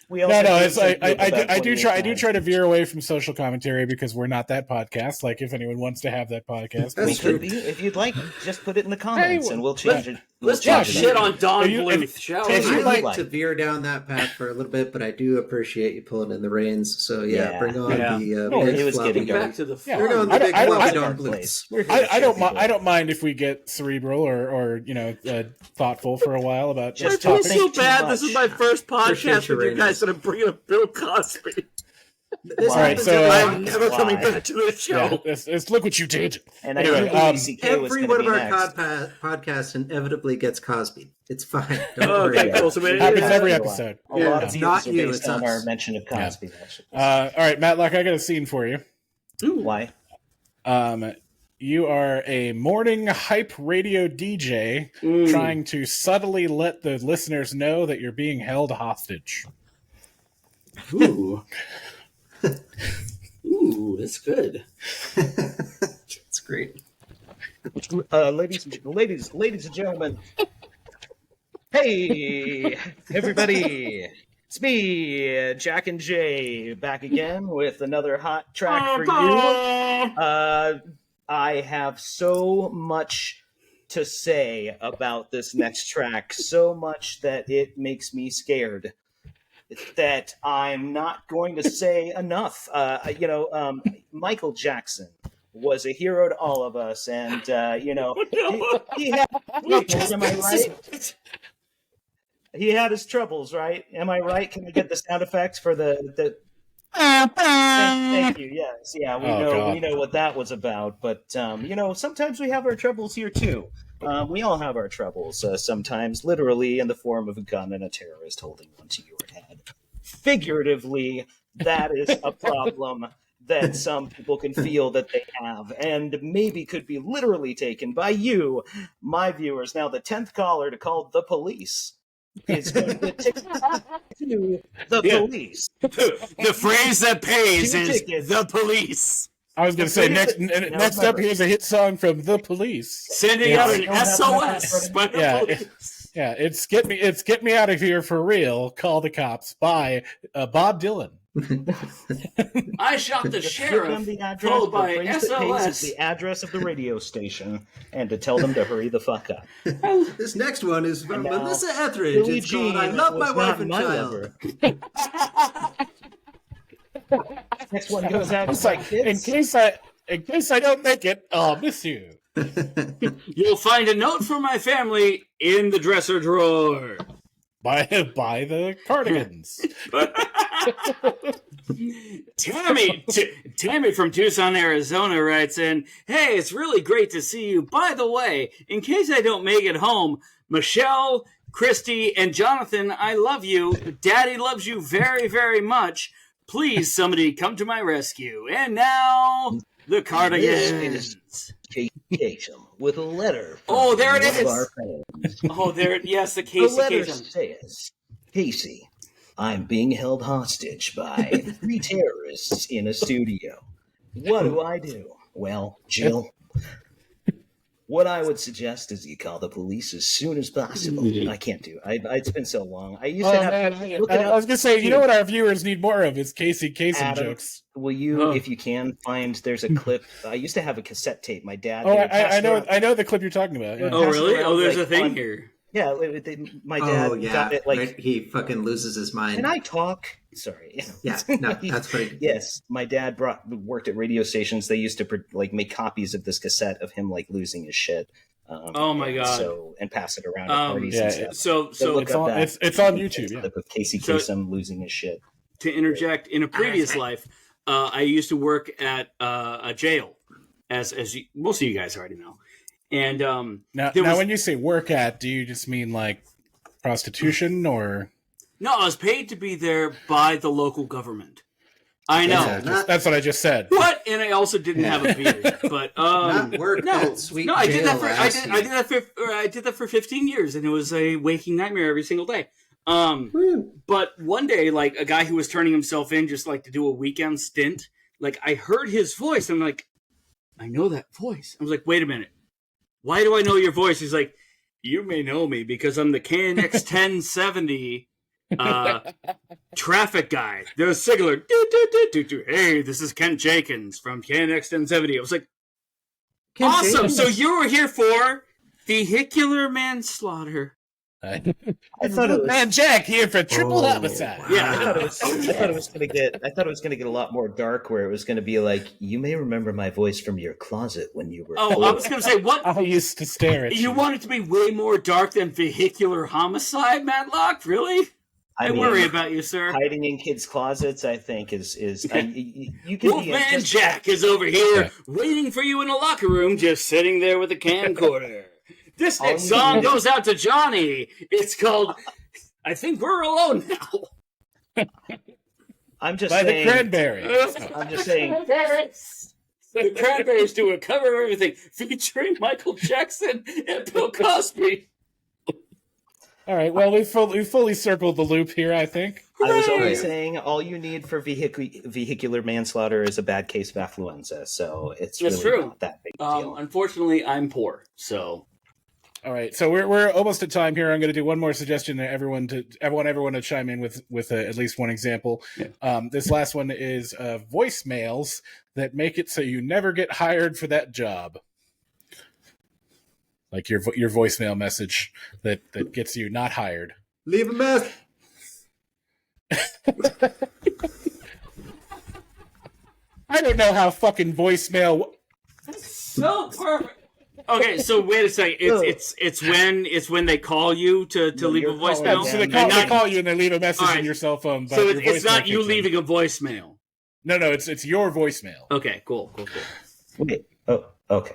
We all said It's like I do try to veer away from social commentary because we're not that podcast. Like, if anyone wants to have that podcast, we could be. If you'd like, just put it in the comments and we'll change it. Let's talk shit on Don Bluth, shall we? I'd like to veer down that path for a little bit, but I do appreciate you pulling in the reins. So bring on the big it was floppy getting guy. back to the Bring on the big floppy Don Bluths. I don't mind if we get cerebral or thoughtful for a while about just talking. I feel so bad. This is my first podcast with you guys, and I'm bringing up Bill Cosby. All right, so I'm never coming back to this show. Look what you did. And anyway, every one of our podcasts inevitably gets Cosby. It's fine. Don't worry. Okay, cool. So it happens every episode. A lot of not you. It's on our mention of Cosby. All right, Matlock, I got a scene for you. Ooh. Why? You are a morning hype radio DJ trying to subtly let the listeners know that you're being held hostage. Ooh. Ooh, that's good. It's great. Ladies and gentlemen. Hey, everybody. It's me, Jack and Jay, back again with another hot track for you. I have so much to say about this next track, so much that it makes me scared. That I'm not going to say enough. Michael Jackson was a hero to all of us, and he had troubles. Am I right? He had his troubles, right? Am I right? Can we get the sound effects for the? Thank you. Yes, yeah, God. we know what that was about. But sometimes we have our troubles here too. We all have our troubles. Sometimes, literally, in the form of a gun and a terrorist holding one to your head. Figuratively, that is a problem that some people can feel that they have, and maybe could be literally taken by you, my viewers. Now, the 10th caller to call the police is going to get tickets to the police. The phrase that pays is tickets. the police. I was going to say, next up, here's a hit song from the Police. Sending out an SOS by the police. Yeah, it's get me out of here for real. Call the cops by Bob Dylan. I shot the sheriff. Followed by SOS. The address of the radio station, and to tell them to hurry the fuck up. This next one is from now, Melissa Etheridge. Billie It's called Jean "I Love My was Wife not and my Child." lover. Next one goes out to my kids. In case I don't make it, I'll miss you. You'll find a note from my family in the dresser drawer. By the Cardigans. Tammy from Tucson, Arizona writes in, "Hey, it's really great to see you. By the way, in case I don't make it home, Michelle, Christy, and Jonathan, I love you. Daddy loves you very, very much. Please, somebody come to my rescue." And now, the Cardigans. Casey with a letter. Oh, there it one of is. our fans. Oh, there. Yes, the The Casey letter Kasem. says, "Casey, I'm being held hostage by 3 terrorists in a studio. What do I do?" Well, Jill, what I would suggest is you call the police as soon as possible. I can't do it. It's been so long. I used to have. I was gonna say, you know what our viewers need more of is Casey Kasem Adam, jokes. Will you, if you can, find? There's a clip. I used to have a cassette tape. My dad. Oh, I know the clip you're talking about. Yeah. Oh, really? around, Oh, there's like, a thing on- here. Yeah, my dad Oh yeah, got it. Like, right? He fucking loses his mind. can I talk? Sorry. Yeah, no, that's pretty. Yes, my dad worked at radio stations. They used to make copies of this cassette of him like losing his shit. Oh my God! And pass it around at parties and stuff. So look up that. It's on YouTube. Yeah. Clip of Casey Kasem losing his shit. To interject, in a previous life, I used to work at a jail, as most of you guys already know. And Now, when you say work at, do you just mean like prostitution or? No, I was paid to be there by the local government. I know. That's what I just said. What? And I also didn't have a beard. But Not work at sweet I did that jail, I did that for 15 years, and it was a waking nightmare every single day. But one day, like a guy who was turning himself in just like to do a weekend stint, like I heard his voice. I'm like, I know that voice. I was like, wait a minute. Why do I know your voice? He's like, you may know me because I'm the KNX 1070 traffic guy. The signaler. Hey, this is Kent Jenkins from KNX 1070. I was like, Kent awesome. Jenkins? So you were here for vehicular manslaughter. I thought it was Man Jack here for triple homicide. I thought it was going to get a lot more dark, where it was going to be like, you may remember my voice from your closet when you were. Oh, I was going to say, what? I used to stare at you. You want it to be way more dark than vehicular homicide, Matlock? Really? I worry about you, sir. Hiding in kids' closets, I think, is you can. Wolfman Jack is over here waiting for you in the locker room, just sitting there with a camcorder. This next song goes out to Johnny. It's called "I Think We're Alone Now." I'm just by saying. the Cranberries. I'm just saying. The Cranberries do a cover of everything, featuring Michael Jackson and Bill Cosby. All right. Well, we fully circled the loop here, I think. I was only saying all you need for vehicular manslaughter is a bad case of affluenza, so it's really true. not that big a deal. Unfortunately, I'm poor, so. All right, so we're almost at time here. I'm going to do one more suggestion to everyone to chime in with at least one example. Yeah. This last one is voicemails that make it so you never get hired for that job. Like your voicemail message that gets you not hired. Leave a mess. I don't know how fucking voicemail. So perfect. Okay, so wait a second. It's when they call you to leave a voicemail. So they call you and they leave a message in your cell phone. So it's not you leaving a voicemail. No, it's your voicemail. Okay, cool. Wait. Oh, okay.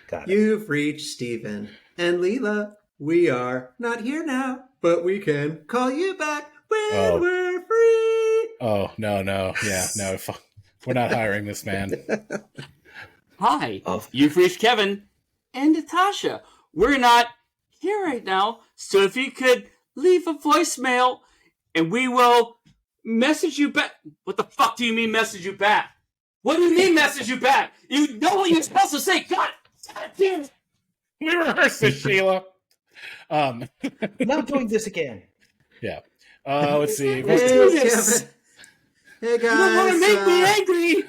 Got it. You've reached Stephen and Leela. We are not here now, but we can call you back when we're free. Oh, no. Yeah, no. We're not hiring this man. Hi, you've reached Kevin and Natasha. We're not here right now, so if you could leave a voicemail and we will message you back. What the fuck do you mean message you back? What do you mean message you back? You know what you're supposed to say. God damn it. We rehearsed this, Sheila. Not doing this again. Yeah. Let's see. Hey guys. You don't want to make me angry.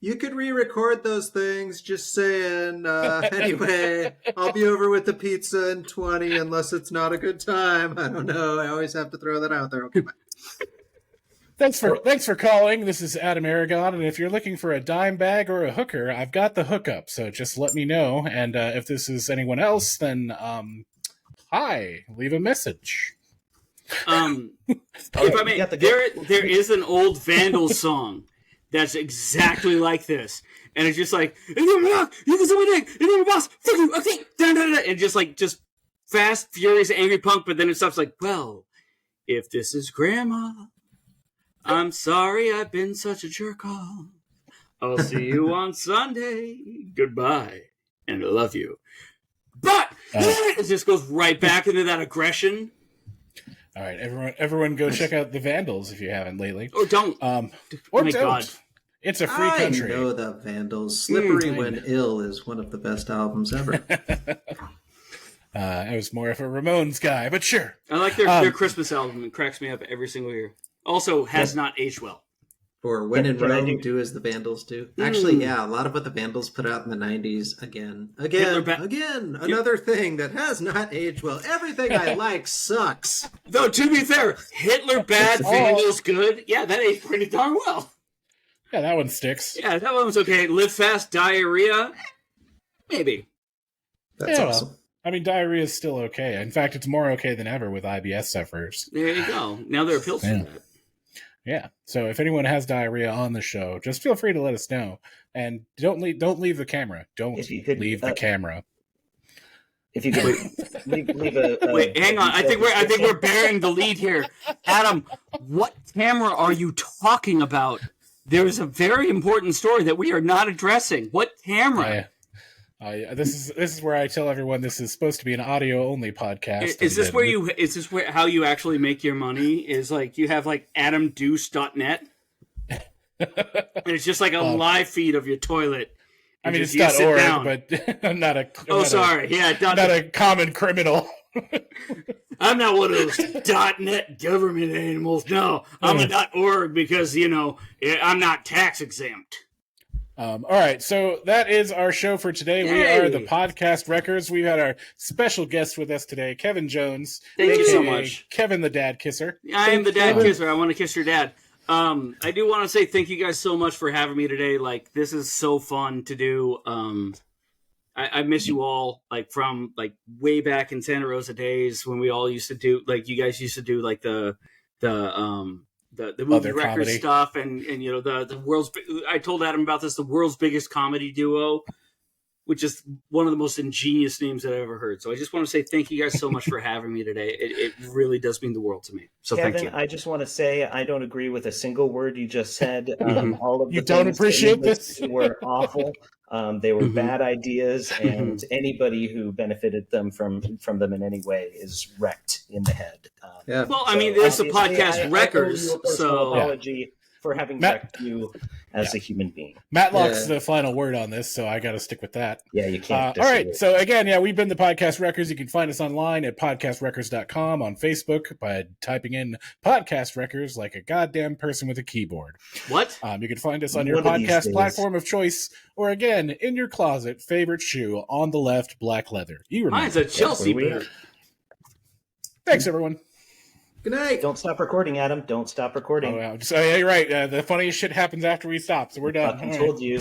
You could re-record those things, just saying, anyway, I'll be over with the pizza in 20 unless it's not a good time. I don't know. I always have to throw that out there. Okay, bye. Thanks for calling. This is Adam Aragon, and if you're looking for a dime bag or a hooker, I've got the hookup, so just let me know. And if this is anyone else, then hi, leave a message. If I may, there is an old Vandals song that's exactly like this, and it's just like, "If you're not, you can say my name. If you're a boss, fuck you, okay." And just fast, furious, angry punk. But then it stops like, "Well, if this is Grandma, I'm sorry I've been such a jerk off. I'll see you on Sunday. Goodbye, and I love you." But it just goes right back into that aggression. All right, everyone, go check out the Vandals if you haven't lately. Or don't. Or my don't. God. It's a free country. I know the Vandals. Slippery When Ill is one of the best albums ever. I was more of a Ramones guy, but sure. I like their Christmas album. It cracks me up every single year. Also, has not aged well. Or When in Rome, do as the Vandals do. Actually, yeah, a lot of what the Vandals put out in the 90s, again, another thing that has not aged well. Everything I like sucks. Though, to be fair, Hitler bad, Vandals good. Yeah, that aged pretty darn well. Yeah, that one sticks. Yeah, that one was okay. Live Fast, Diarrhea, maybe. That's awesome. Well, I mean, diarrhea is still okay. In fact, it's more okay than ever with IBS sufferers. There you go. Now there are pills for that. Yeah. So if anyone has diarrhea on the show, just feel free to let us know. And don't leave the camera. Don't leave the camera. If you could leave a wait, hang on. I think we're bearing the lead here. Adam, what camera are you talking about? There is a very important story that we are not addressing. What camera? This is where I tell everyone this is supposed to be an audio only podcast. Is this how you actually make your money? Is like you have like AdamDeuce.net, and it's just like a live feed of your toilet. I mean, it's .org, but I'm not a. Not a common criminal. I'm not one of those .net government animals. No, I'm a .org because I'm not tax exempt. All right, so that is our show for today. Yay. We are the Podcast Wreckers. We've had our special guest with us today, Kevin Jones. Thank you so much. Kevin the Dad Kisser. I am the Dad Kisser. I want to kiss your dad. I do want to say thank you guys so much for having me today. Like, this is so fun to do. I miss you all, like, from, like, way back in Santa Rosa days when we all used to do, like, you guys used to do, like, the movie record comedy stuff, and the world's. I told Adam about this. The world's biggest comedy duo, which is one of the most ingenious names that I've ever heard. So I just want to say thank you guys so much for having me today. It really does mean the world to me. So Kevin, thank you. I just want to say I don't agree with a single word you just said. All of the you don't appreciate this were awful. They were bad ideas, and anybody who benefited them from them in any way is wrecked in the head. Yeah. Well, I mean, it's the Podcast Wreckers, so apology for having wrecked you as a human being. Matlock's the final word on this, so I got to stick with that. Yeah, you can't. All right, so again, we've been the Podcast Wreckers. You can find us online at podcastwreckers.com, on Facebook by typing in Podcast Wreckers like a goddamn person with a keyboard. What? You can find us on your podcast platform of choice, or again, in your closet, favorite shoe on the left, black leather. Mine's a Chelsea boot. Thanks, everyone. Good night. Don't stop recording, Adam. Don't stop recording. Oh, wow. So, you're right. The funniest shit happens after we stop, so we're done. I told you.